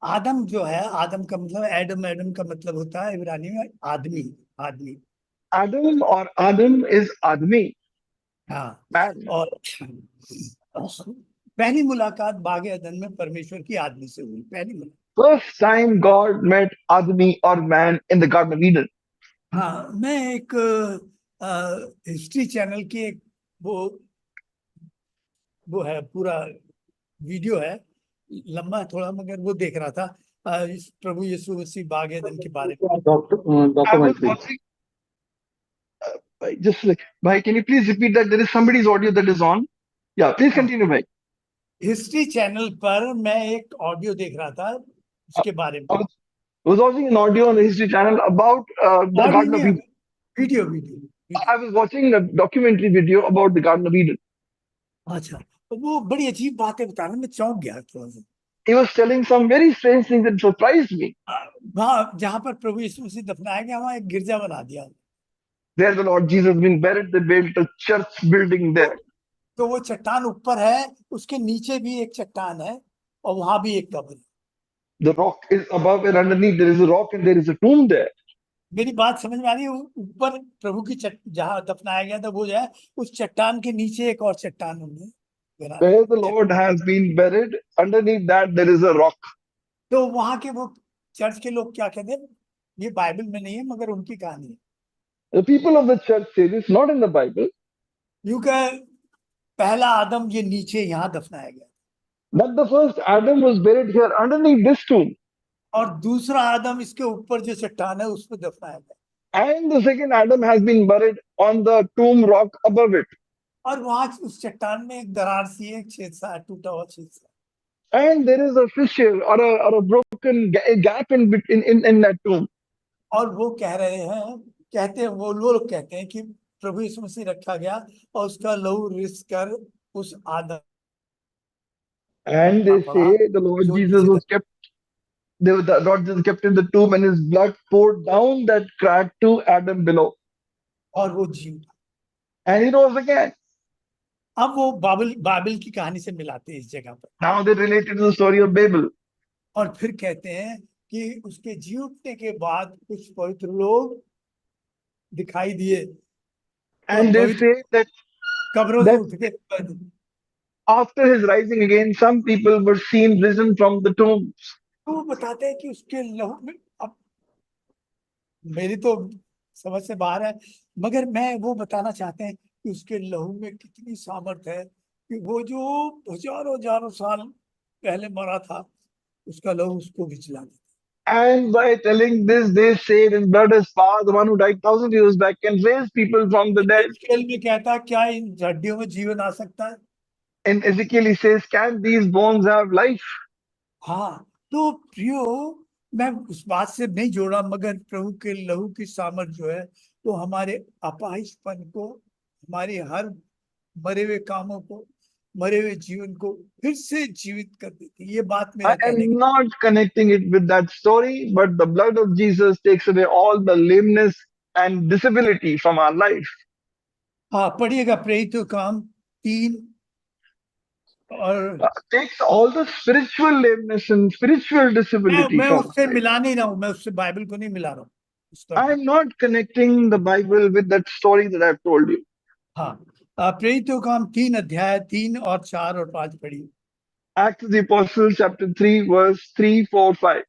आदम जो है, आदम का मतलब एडम का मतलब होता है इब्रानी में आदमी। Adam or Adam is Admi. हाँ, Man. और पहली मुलाकात बाग अदन में परमेश्वर की आदमी से हुई। पहली मुलाकात, First time God met Admi or man in the Garden of Eden. हाँ, मैं एक हिस्ट्री चैनल की एक वो है, पूरा वीडियो है, लंबा है थोड़ा, मगर वो देख रहा था इस प्रभु यीशु मसीह बाग एदन के बारे में। I was watching. Just like, bhai, can you please repeat that? There is somebody's audio that is on. Yeah, please continue, bhai. History channel पर मैं एक ऑडियो देख रहा था उसके बारे में। I was watching an audio on the History Channel about the audio Garden of नहीं, Eden. Video video. I was watching a documentary video about the Garden of Eden. अच्छा, तो वो बड़ी अजीब बातें बता रहा, मैं चौंक गया थोड़ा सा। He was telling some very strange things that surprised me. वहाँ जहाँ पर प्रभु यीशु मसीह दफनाया गया, वहाँ एक गिरजा बना दिया। There the Lord Jesus been buried, they built a church building there. तो वो चट्टान ऊपर है, उसके नीचे भी एक चट्टान है, और वहां भी एक कब्र है। The rock is above and underneath there is a rock and there is a tomb there. मेरी बात समझ में आ रही है? ऊपर प्रभु की जहाँ दफनाया गया था वो जो है, उस चट्टान के नीचे एक और चट्टान उन्होंने बना दी। Where the Lord has been buried, underneath that there is a rock. तो वहां के वो चर्च के लोग क्या कहते हैं, ये बाइबल में नहीं है मगर उनकी कहानी है। The people of the church say this, not in the Bible, यूं कह, पहला आदम ये नीचे यहाँ दफनाया गया, that the first Adam was buried here underneath this tomb, और दूसरा आदम इसके ऊपर जो चट्टान है उस पर दफनाया गया, and the second Adam has been buried on the tomb rock above it. और वहां उस चट्टान में एक दरार सी है, एक छेद सा है, टूटा हुआ छेद सा, And there is a fissure or a broken gap in that tomb. और वो कह रहे हैं, कहते हैं वो लोग कहते हैं कि प्रभु यीशु मसीह रखा गया और उसका लहू रिस कर उस आदम, And they say the Lord जो Jesus नीचे was kept, the Lord Jesus kept in the tomb and his blood poured down that crack to Adam below. और वो जी उठा। And he rose again. अब वो बाबिल की कहानी से मिलाते हैं इस जगह पर, Now they relate it to the story of Babel. और फिर कहते हैं कि उसके जी उठने के बाद कुछ पवित्र लोग दिखाई दिए, And they say that कब्रों से उठ के after his rising again, some people were seen risen from the tombs. तो वो बताते हैं कि उसके लहू में, अब मेरी तो समझ से बाहर है, मगर मैं वो बताना चाहते हैं कि उसके लहू में कितनी सामर्थ है कि वो जो हजारों हजारों साल पहले मरा था, उसका लहू उसको भी जिला देता। And by telling this, they say his blood is power, the one who died 1,000 years back can raise people from the dead. एजेकिएल में कहता है, क्या इन हड्डियों में जीवन आ सकता है? In Ezekiel, he says, can these bones have life? हाँ, तो प्रियो, मैं उस बात से नहीं जोड़ा, मगर प्रभु के लहू की सामर्थ जो है वो हमारे अपाहिजपन को, हमारे हर मरे हुए कामों को, मरे हुए जीवन को फिर से जीवित कर देती है। ये बात मेरा I कहने am की। not connecting it with that story, but the blood of Jesus takes away all the lameness and disability from our life. हाँ, पढ़िएगा प्रेरित काम 3 और Takes all the spiritual lameness and spiritual disability मैं from उससे our life. मिला नहीं रहा हूँ, मैं उससे बाइबल को नहीं मिला रहा हूँ I am not connecting the Bible with that story that I've told you. हाँ, प्रेरित काम 3 अध्याय 3 और 4 और 5 पढ़िए। Acts of the Apostles, chapter 3, verse 3, 4, 5.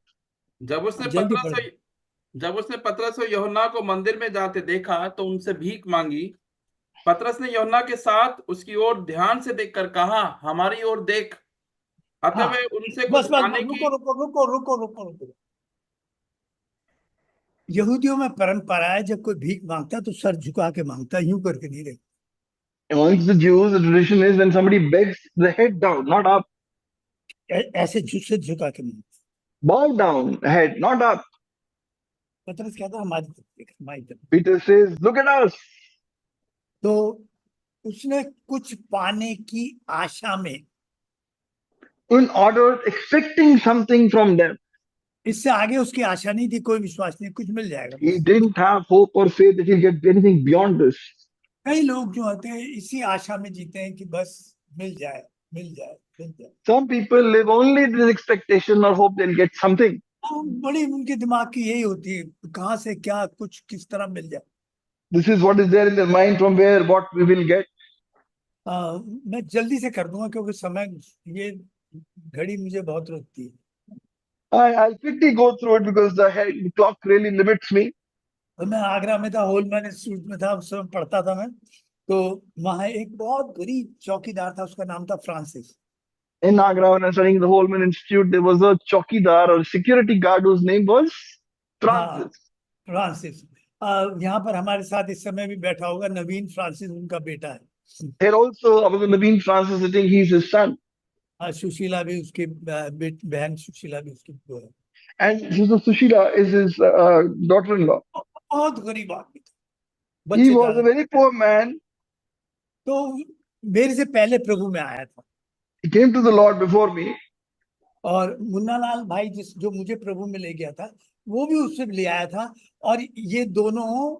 जब उसने जल्दी पतरस पढ़ो। जब उसने पतरस और यूहन्ना को मंदिर में जाते देखा तो उनसे भीख मांगी। पतरस ने यूहन्ना के साथ उसकी ओर ध्यान से देखकर कहा, हमारी ओर देख। अतः हाँ, वे उनसे बस कुछ बस पाने की रुको। यहूदियों में परंपरा है, जब कोई भीख मांगता है तो सर झुका के मांगता है, यूं करके नहीं रहे। Amongst the Jews, the tradition is when somebody begs, the head down, not up. ऐसे से झुका के मांगता। Bow down, head, not up. पतरस कहता है, हमारी तरफ देख, हमारी तरफ। Peter says, look at us. तो उसने कुछ पाने की आशा में, In order, expecting something from them. इससे आगे उसकी आशा नहीं थी, कोई विश्वास नहीं, कुछ मिल जाएगा। He didn't have hope or faith that he'll get anything beyond this. कई लोग जो होते हैं इसी आशा में जीते हैं कि बस मिल जाए मिल जाए मिल जाए। Some people live only with this expectation or hope they'll get something. बड़ी उनके दिमाग की यही होती है, कहाँ से क्या कुछ किस तरह मिल जाए। This is what is there in their mind, from where what we will get. मैं जल्दी से कर दूंगा क्योंकि समय, ये घड़ी मुझे बहुत रोकती है। I'll quickly go through it because the clock really limits me. तो मैं आगरा में था, होलमैन इंस्टीट्यूट में था, उस समय पढ़ता था मैं। तो वहाँ एक बहुत गरीब चौकीदार था, उसका नाम था Francis. In Agra, when I was studying the Holman Institute, there was a chowkidar or security guard whose name was Francis. Francis. यहाँ पर हमारे साथ इस समय भी बैठा होगा नवीन फ्रांसिस, उनका बेटा है। Here also, Abu Nabeen Francis, I think he's his son. Sushila भी उसकी बहन सुशीला भी उसकी वो है। And Sister Sushila is his daughter-in-law. बहुत गरीब आदमी था, He बच्चे was a ज्यादा। very poor man. तो मेरे से पहले प्रभु में आया था। He came to the Lord before me. और मुन्नालाल भाई जो मुझे प्रभु में ले गया था, वो भी उससे ले आया था। और ये दोनों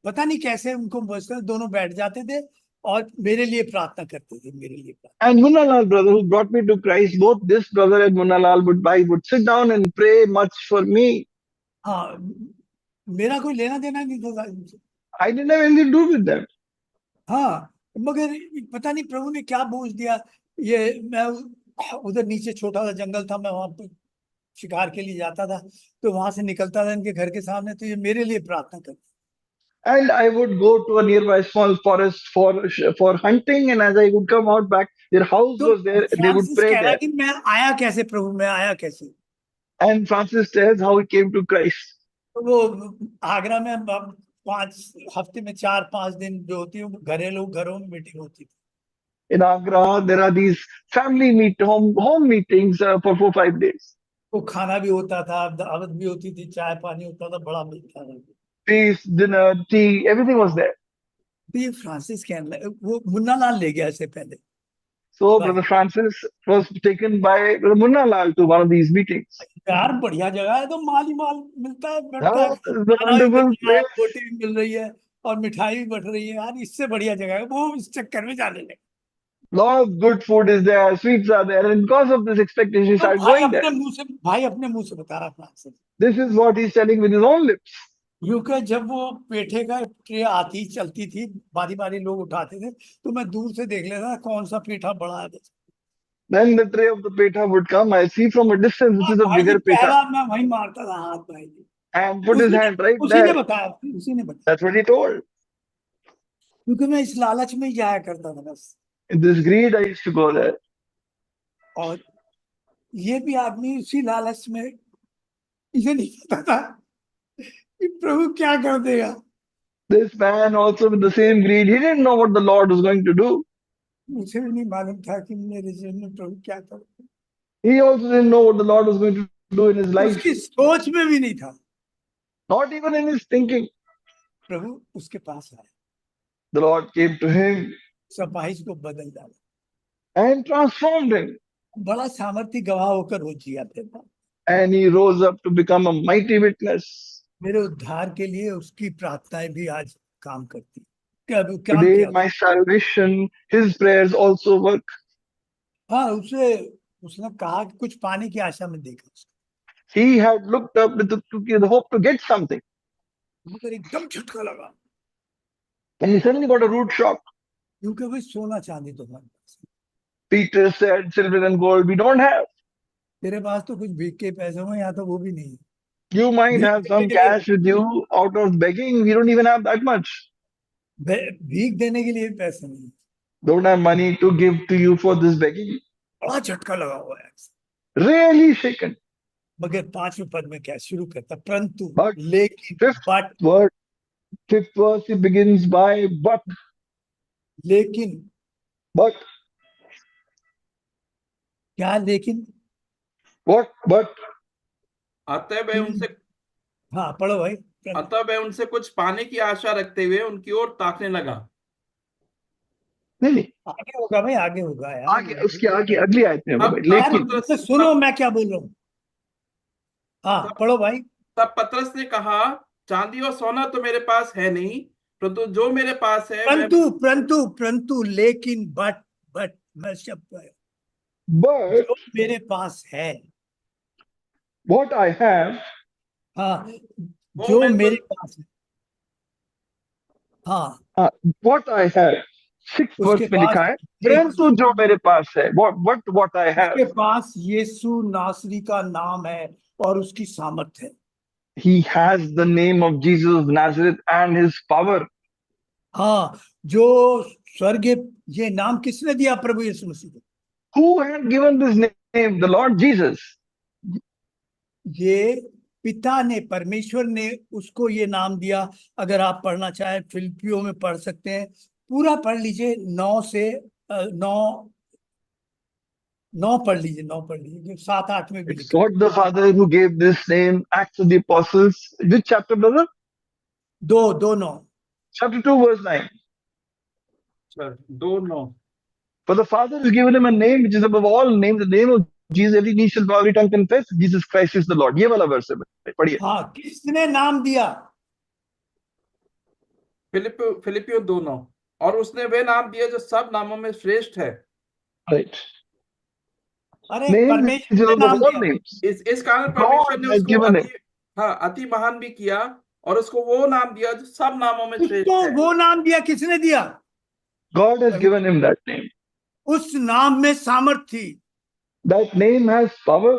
पता नहीं कैसे उनको बचते, दोनों बैठ जाते थे और मेरे लिए प्रार्थना करते थे, मेरे लिए प्रार्थना। And Munna Lal, brother, who brought me to Christ, both this brother and Munna Lal would sit down and pray much for me. हाँ, मेरा कोई लेना देना नहीं था इनसे। I didn't have anything to do with them. हाँ, मगर पता नहीं प्रभु ने क्या बोझ दिया। ये मैं उधर नीचे छोटा सा जंगल था, मैं वहां पे शिकार के लिए जाता था, तो वहां से निकलता था इनके घर के सामने, तो ये मेरे लिए प्रार्थना करते। And I would go to a nearby small forest for hunting, and as I would come out back, their house तो was there. They would Francis pray कह रहा है there. कि मैं आया कैसे प्रभु में आया कैसे। And Francis tells how he came to Christ. तो वो आगरा में 5 हफ्ते में 4-5 दिन जो होती है, घरेलू घरों में मीटिंग होती थी। In Agra, there are these family home meetings for 4-5 days. वो खाना भी होता था, दावत भी होती थी, चाय पानी होता था, बड़ा मिलता था। Feast, dinner, tea, everything was there. तो ये फ्रांसिस कह रहा है, वो मुन्ना लाल ले गया इससे पहले। So भाई Brother Francis was taken by Brother Munna Lal to one of these meetings. यार बढ़िया जगह है, तो माल ही माल मिलता है, बढ़ता है, That is the खाना भी मिल wonderful रहा है, place. रोटी भी मिल रही है और मिठाई भी बढ़ रही है। यार इससे बढ़िया जगह है, वो इस चक्कर में जाने लगे। Lot of good food is there, sweets are there, and because of this expectation, he तो started going there. भाई अपने मुंह से बता रहा Francis, This is what he's telling with his own lips. UK जब वो पेठे का ट्रे आती चलती थी, बारी बारी लोग उठाते थे, तो मैं दूर से देख लेता कौन सा पेठा बड़ा है। Then the tray of the petha would come. I see from a distance which is a भाई जी bigger petha, पहला मैं वही मारता था हाथ भाई जी। and put his उसी ने hand right उसी ने there. बताया, उसी ने बताया, That's what he told. क्योंकि मैं इस लालच में ही जाया करता था बस। In this greed, I used to go there. और ये भी आदमी उसी लालच में, इसे नहीं पता था कि प्रभु क्या कर देगा। This man also with the same greed, he didn't know what the Lord was going to do. मुझे भी नहीं मालूम था कि मेरे जीवन में प्रभु क्या कर। He also didn't know what the Lord was going to do in his life. उसकी सोच में भी नहीं था। Not even in his thinking. प्रभु उसके पास आया, The Lord came to him सपाहिश को बदल डाला, and transformed him. बड़ा सामर्थ्य गवाह होकर हो जिया फिर। And he rose up to become a mighty witness. मेरे उद्धार के लिए उसकी प्रार्थनाएं भी आज काम करती। क्या काम Today, किया? my salvation, his prayers also work. हाँ, उसने कहा कि कुछ पाने की आशा में देखा, He had looked up with the hope to get something. मगर एकदम झटका लगा, And he suddenly got a rude shock. क्योंकि भाई सोना चांदी तो हमारे पास है। Peter said, silver and gold we don't have. तेरे पास तो कुछ भीख के पैसे हो, यहाँ तो वो भी नहीं है। You might भीख have देने some के लिए, cash with you out of begging. We don't even have that much. भीख देने के लिए भी पैसे नहीं है। Don't have money to give to you for this begging. बड़ा झटका लगा हुआ है। Really shaken. मगर 5वें पद में क्या शुरू करता, परंतु, But लेकिन, fifth verse, he begins by but. लेकिन, But. क्या लेकिन? What? But. अतः वह उनसे हाँ पढ़ो भाई। अतः वह उनसे कुछ पाने की आशा रखते हुए उनकी ओर ताकने लगा। नहीं आगे होगा भाई, आगे होगा यार, आगे उसके आगे अगली आयत में होगा भाई। लेकिन सुनो मैं क्या बोल रहा हूँ। हाँ पढ़ो भाई। तब पतरस ने कहा, चांदी और सोना तो मेरे पास है नहीं, परंतु जो मेरे पास है परंतु लेकिन बट मैं शब्द जो मेरे पास है, what I have, हाँ जो मेरे पास है, हाँ what I have, 6th verse में लिखा है, परंतु जो मेरे पास है, what I have, उसके पास यीशु नासरी का नाम है और उसकी सामर्थ है। he has the name of Jesus of Nazareth and his power. हाँ, जो स्वर्ग, ये नाम किसने दिया? प्रभु यीशु मसीह को। Who had given this name? The Lord Jesus. ये पिता ने, परमेश्वर ने उसको ये नाम दिया। अगर आप पढ़ना चाहें फिलिपियों में पढ़ सकते हैं, पूरा पढ़ लीजिए 9 से 9 9 पढ़ लीजिए, 9 पढ़ लीजिए, 7-8 में भी It's लिखा है। God the Father who gave this name, Acts of the Apostles. Which chapter, brother? 2:9। Chapter 2, verse 9. चल 2:9। For the Father has given him a name which is above all names, the name of Jesus, every knee shall bow, every tongue confess, Jesus Christ is the Lord. ये वाला verse है, पढ़िए. हाँ, किसने नाम दिया? फिलिपियो 2:9। और उसने वे नाम दिए जो सब नामों में श्रेष्ठ है। Right. अरे Name which परमेश्वर is ने above नाम all दिया। names. इस कारण परमेश्वर God ने has उसको given him. अति महान भी किया और उसको वो नाम दिया जो सब नामों में श्रेष्ठ उसको है। वो नाम दिया, किसने दिया? God has given him that name. उस नाम में सामर्थ थी। That name has power.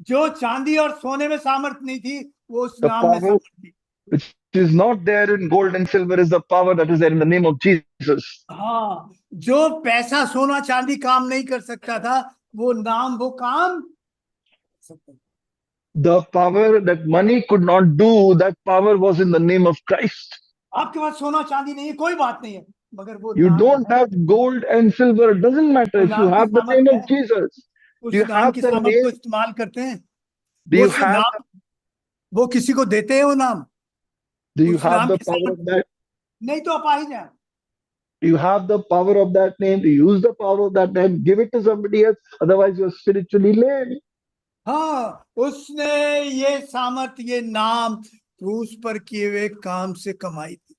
जो चांदी और सोने में सामर्थ नहीं थी, वो उस The नाम में power सामर्थ थी। which is not there in gold and silver is the power that is there in the name of Jesus. हाँ, जो पैसा सोना चांदी काम नहीं कर सकता था, वो नाम वो काम कर सकता था। The power that money could not do, that power was in the name of Christ. आपके पास सोना चांदी नहीं है, कोई बात नहीं है, मगर वो You नाम don't है। have gold and silver. It doesn't matter वो if you नाम की have the सामर्थ name क्या of है? Jesus. उस Do you नाम have की the सामर्थ को name? इस्तेमाल करते हैं। Do वो you उस have नाम, वो किसी को देते हैं वो नाम? do you उस have नाम the की power सामर्थ of that? नहीं तो अपाहिज है। Do you have the power of that name? Do you use the power of that name? Give it to somebody else. Otherwise, you're spiritually lame. हाँ, उसने ये सामर्थ, ये नाम क्रूस पर किए हुए काम से कमाई थी।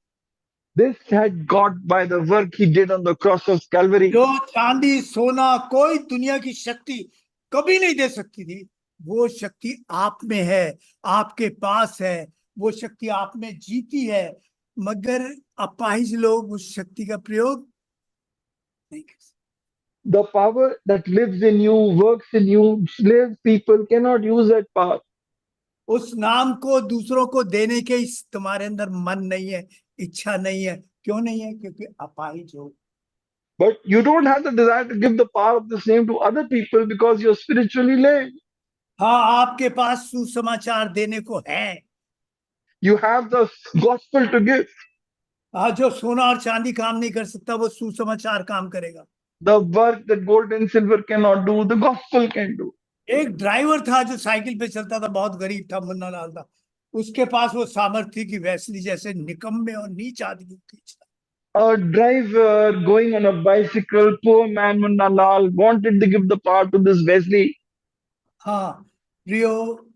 This had got by the work he did on the cross of Calvary. जो चांदी सोना कोई दुनिया की शक्ति कभी नहीं दे सकती थी, वो शक्ति आप में है, आपके पास है। वो शक्ति आप में जीती है, मगर अपाहिज लोग उस शक्ति का प्रयोग नहीं कर सकते। The power that lives in you, works in you, slave people cannot use that power. उस नाम को दूसरों को देने के तुम्हारे अंदर मन नहीं है, इच्छा नहीं है। क्यों नहीं है? क्योंकि अपाहिज हो। But you don't have the desire to give the power of this name to other people because you're spiritually lame. हाँ, आपके पास सुसमाचार देने को है। You have the gospel to give. आज जो सोना और चांदी काम नहीं कर सकता, वो सुसमाचार काम करेगा। The work that gold and silver cannot do, the gospel can do. एक ड्राइवर था जो साइकिल पे चलता था, बहुत गरीब था, मुन्ना लाल था। उसके पास वो सामर्थ्य थी कि वेस्ली जैसे निकम्मे और नीच आदमी को खींचता। A driver going on a bicycle, poor man Munna Lal wanted to give the power to this Wesley. हाँ प्रियो,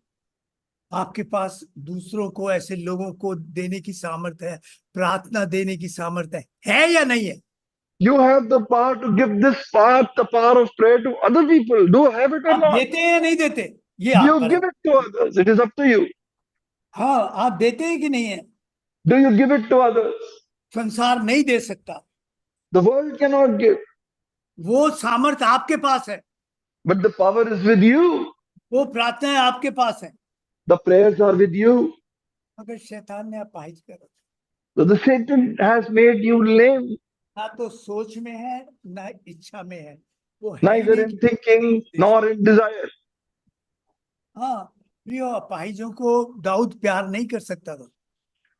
आपके पास दूसरों को, ऐसे लोगों को देने की सामर्थ्य है, प्रार्थना देने की सामर्थ्य है या नहीं है? You have the power to give this power, the power of prayer to other people. Do you have it or आप not? देते हैं या नहीं देते, ये Do आप you पर give है। it to others? It is up to you. हाँ, आप देते हैं कि नहीं है? Do you give it to others? संसार नहीं दे सकता, The world cannot give, वो सामर्थ्य आपके पास है, but the power is with you. वो प्रार्थना आपके पास है, The prayers are with you. मगर शैतान ने अपाहिज कर रखा। So the Satan has made you lame, ना तो सोच में है, ना इच्छा में है, वो है ही neither नहीं in कि thinking nor in desire. हाँ प्रियो, अपाहिजों को दाऊद प्यार नहीं कर सकता था।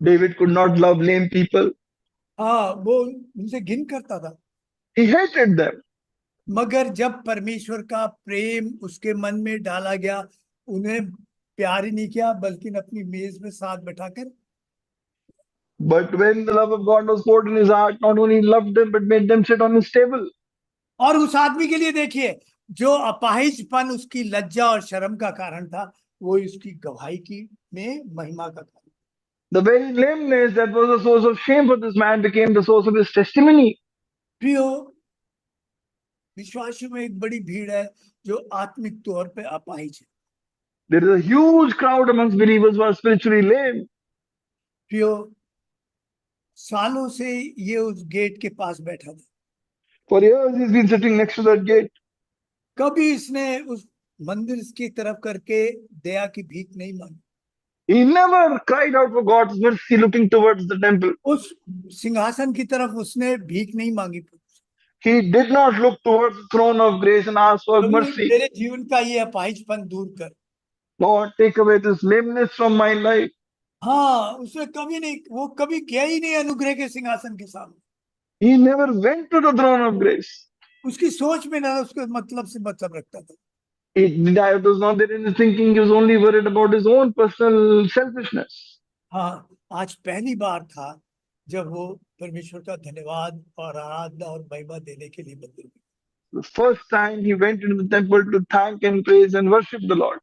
David could not love lame people. हाँ, वो उनसे घिन करता था। He hated them. मगर जब परमेश्वर का प्रेम उसके मन में डाला गया, उन्हें प्यार ही नहीं किया, बल्कि अपनी मेज में साथ बैठाकर। But when the love of God was poured in his heart, not only loved them, but made them sit on his table. और उस आदमी के लिए देखिए, जो अपाहिजपन उसकी लज्जा और शर्म का कारण था, वो उसकी गवाही की में महिमा का कारण। The very lameness that was the source of shame for this man became the source of his testimony. प्रियो, विश्वासियों में एक बड़ी भीड़ है जो आत्मिक तौर पे अपाहिज है। There is a huge crowd amongst believers who are spiritually lame. प्रियो, सालों से ये उस गेट के पास बैठा था। For years he's been sitting next to that gate. कभी इसने उस मंदिर की तरफ करके दया की भीख नहीं मांगी। He never cried out for God's mercy looking towards the temple. उस सिंहासन की तरफ उसने भीख नहीं मांगी। He did not look towards the throne of grace and ask for Prabhu, mercy. मेरे जीवन का ये अपाहिजपन दूर कर। Lord, take away this lameness from my life. हाँ, उसने कभी नहीं, वो कभी गया ही नहीं अनुग्रह के सिंहासन के सामने। He never went to the throne of grace. उसकी सोच में ना उसके मतलब से मतलब रखता था। That was not there in his thinking. He was only worried about his own personal selfishness. हाँ, आज पहली बार था जब वो परमेश्वर का धन्यवाद और आराधना और महिमा देने के लिए मंदिर में। The first time he went into the temple to thank and praise and worship the Lord.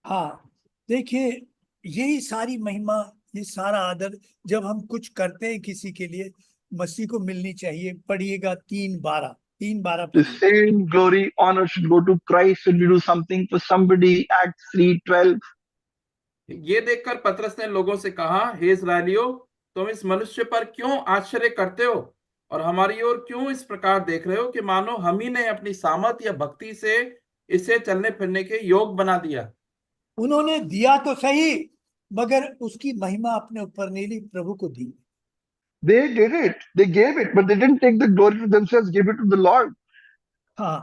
हाँ, देखिए, यही सारी महिमा, ये सारा आदर जब हम कुछ करते हैं किसी के लिए, मसीह को मिलनी चाहिए। पढ़िएगा 3:12, 3:12 The पढ़िए। same glory, honor should go to Christ when we do something for somebody. Acts 3:12. ये देखकर पतरस ने लोगों से कहा, हे इस्राएलियों, तुम इस मनुष्य पर क्यों आश्चर्य करते हो और हमारी ओर क्यों इस प्रकार देख रहे हो कि मानो हम ही ने अपनी सामर्थ या भक्ति से इसे चलने फिरने के योग बना दिया। उन्होंने दिया तो सही, मगर उसकी महिमा अपने ऊपर नहीं ली, प्रभु को दी। They did it. They gave it, but they didn't take the glory to themselves, gave it to the Lord. हाँ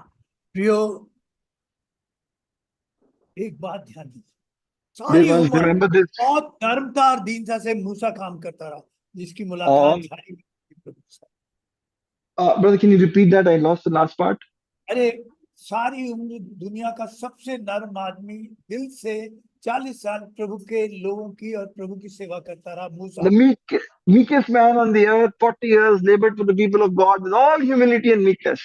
प्रियो, एक बात ध्यान दीजिए, They सारी must उम्र remember this. बहुत धर्मता और दीनता से मूसा काम करता रहा, जिसकी मुलाकात Um, झाड़ी में हुई प्रभु से। Brother, can you repeat that? I lost the last part. अरे, सारी उम्र दुनिया का सबसे नर्म आदमी, दिल से 40 साल प्रभु के लोगों की और प्रभु की सेवा करता रहा, मूसा। The meekest man on the earth, 40 years, labored for the people of God with all humility and meekness.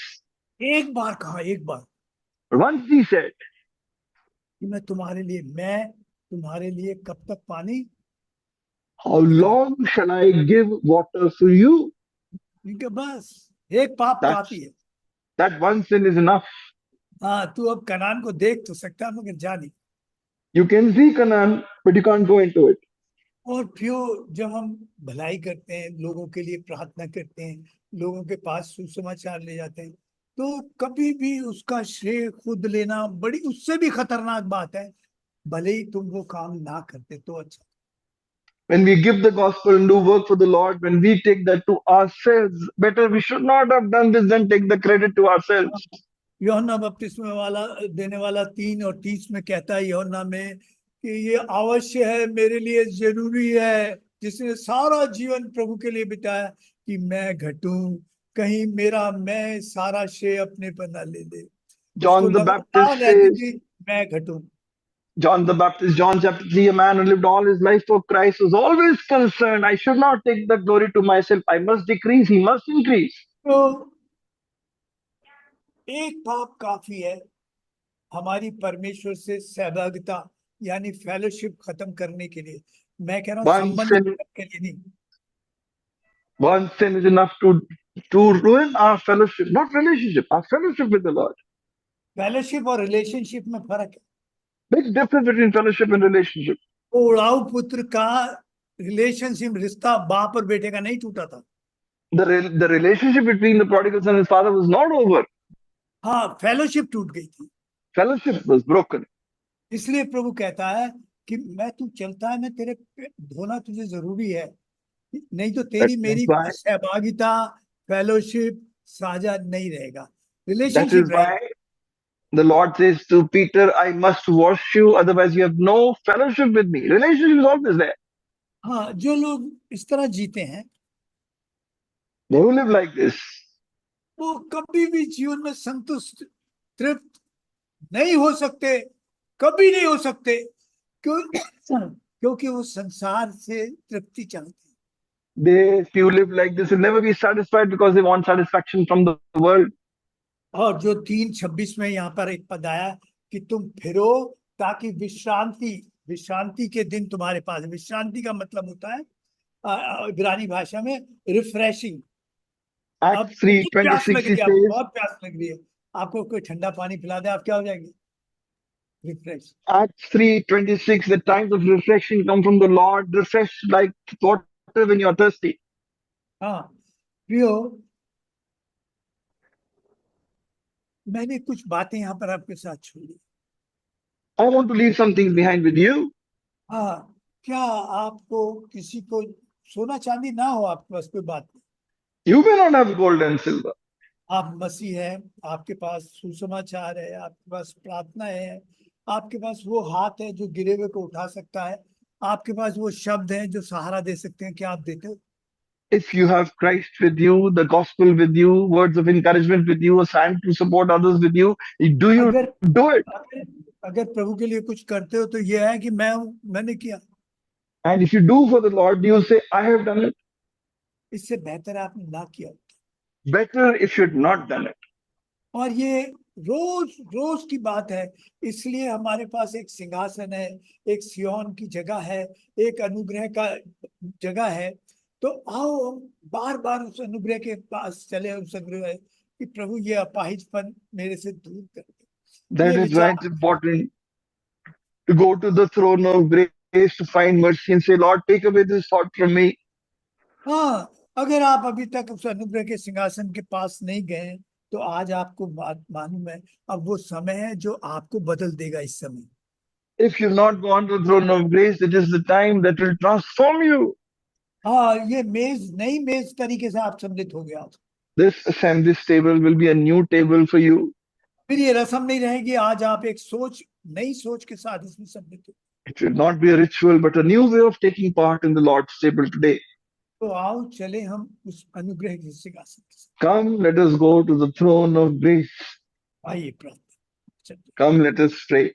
एक बार कहा, एक बार, But once he said, कि मैं तुम्हारे लिए कब तक पानी, how long shall I give water for you? क्योंकि बस एक पाप काफी है। That one sin is enough. हाँ, तू अब कनान को देख तो सकता है, मगर जा नहीं। You can see Canaan, but you can't go into it. और फिर जब हम भलाई करते हैं, लोगों के लिए प्रार्थना करते हैं, लोगों के पास सुसमाचार ले जाते हैं, तो कभी भी उसका श्रेय खुद लेना बड़ी, उससे भी खतरनाक बात है। भले ही तुम वो काम ना करते तो अच्छा। When we give the gospel and do work for the Lord, when we take that to ourselves, better we should not have done this than take the credit to ourselves. यूहन्ना बपतिस्मा वाला देने वाला 3:30 में कहता है, यूहन्ना में, कि ये अवश्य है, मेरे लिए जरूरी है, जिसने सारा जीवन प्रभु के लिए बिताया, कि मैं घटूं, कहीं मेरा मैं सारा श्रेय अपने पर न ले ले। उसको John the Baptist लगातार रहती says, थी, मैं घटूं। John the Baptist, John chapter 3, a man who lived all his life for Christ was always concerned, I should not take the glory to myself. I must decrease, he must increase. तो एक पाप काफी है हमारी परमेश्वर से सहभागिता, यानी फेलोशिप खत्म करने के लिए। मैं कह रहा हूँ One संबंध sin, के लिए नहीं। one sin is enough to ruin our fellowship, not relationship, our fellowship with the Lord. Fellowship और रिलेशनशिप में फर्क है। Big difference between fellowship and relationship. वो उड़ाऊ पुत्र का रिलेशनशिप, रिश्ता बाप और बेटे का नहीं टूटा था। The relationship between the prodigal son and his father was not over. हाँ, फेलोशिप टूट गई थी। Fellowship was broken. इसलिए प्रभु कहता है कि मैं, तू चलता है, मैं तेरे धोना तुझे जरूरी है, नहीं तो तेरी मेरी Why? सहभागिता, फेलोशिप साझा नहीं रहेगा, That is रिलेशनशिप रहेगा। why the Lord says to Peter, I must wash you, otherwise you have no fellowship with me. Relationship is always there. हाँ, जो लोग इस तरह जीते हैं, They who live like this, वो कभी भी जीवन में संतुष्ट, तृप्त नहीं हो सकते, कभी नहीं हो सकते। क्योंकि वो संसार से तृप्ति चाहते हैं। if you live like this, will never be satisfied because they want satisfaction from the world. और जो 3:26 में यहाँ पर एक पद आया कि तुम फिरो ताकि विश्रांति के दिन तुम्हारे पास। विश्रांति का मतलब होता है इब्रानी भाषा में रिफ्रेशिंग। अब Acts 3:26 he says, बहुत प्यास लग रही है, आपको कोई ठंडा पानी पिला दे, आप क्या हो जाएंगे? Refresh. Acts 3:26, the times of reflection come from the Lord, refresh like water when you are thirsty. हाँ प्रियो, मैंने कुछ बातें यहाँ पर आपके साथ छोड़ी। I want to leave some things behind with you. हाँ, क्या आपको किसी को सोना चांदी ना हो आपके पास, कोई बात नहीं। You may not have gold and silver. आप मसीह है, आपके पास सुसमाचार है, आपके पास प्रार्थना है, आपके पास वो हाथ है जो गिरे हुए को उठा सकता है, आपके पास वो शब्द है जो सहारा दे सकते हैं। क्या आप देते हो? If you have Christ with you, the gospel with you, words of encouragement with you, a sign to support others with you, do you अगर do it? अगर प्रभु के लिए कुछ करते हो तो ये है कि मैंने किया। And if you do for the Lord, you say, I have done it. इससे बेहतर आपने ना किया। Better if you had not done it. और ये रोज रोज की बात है, इसलिए हमारे पास एक सिंहासन है, एक सिय्योन की जगह है, एक अनुग्रह का जगह है। तो आओ हम बार बार उस अनुग्रह के पास चले, उस अनुग्रह कि प्रभु ये अपाहिजपन मेरे से दूर कर दे। That ये is why it's important to go to the throne of grace to find mercy and say, Lord, take away this thought from me. हाँ, अगर आप अभी तक उस अनुग्रह के सिंहासन के पास नहीं गए तो आज आपको बात मालूम है, अब वो समय है जो आपको बदल देगा। इस समय If you've not gone to the throne of grace, it is the time that will transform you. हाँ, ये मेज नई मेज तरीके से आप सम्मिलित हो गया। This assembly table will be a new table for you. फिर ये रस्म नहीं रहेगी, आज आप एक नई सोच के साथ इसमें सम्मिलित हो। It will not be a ritual, but a new way of taking part in the Lord's table today. तो आओ चले हम उस अनुग्रह के सिंहासन के साथ। Come, let us go to the throne of grace. आइए प्रार्थना। Come, let us pray.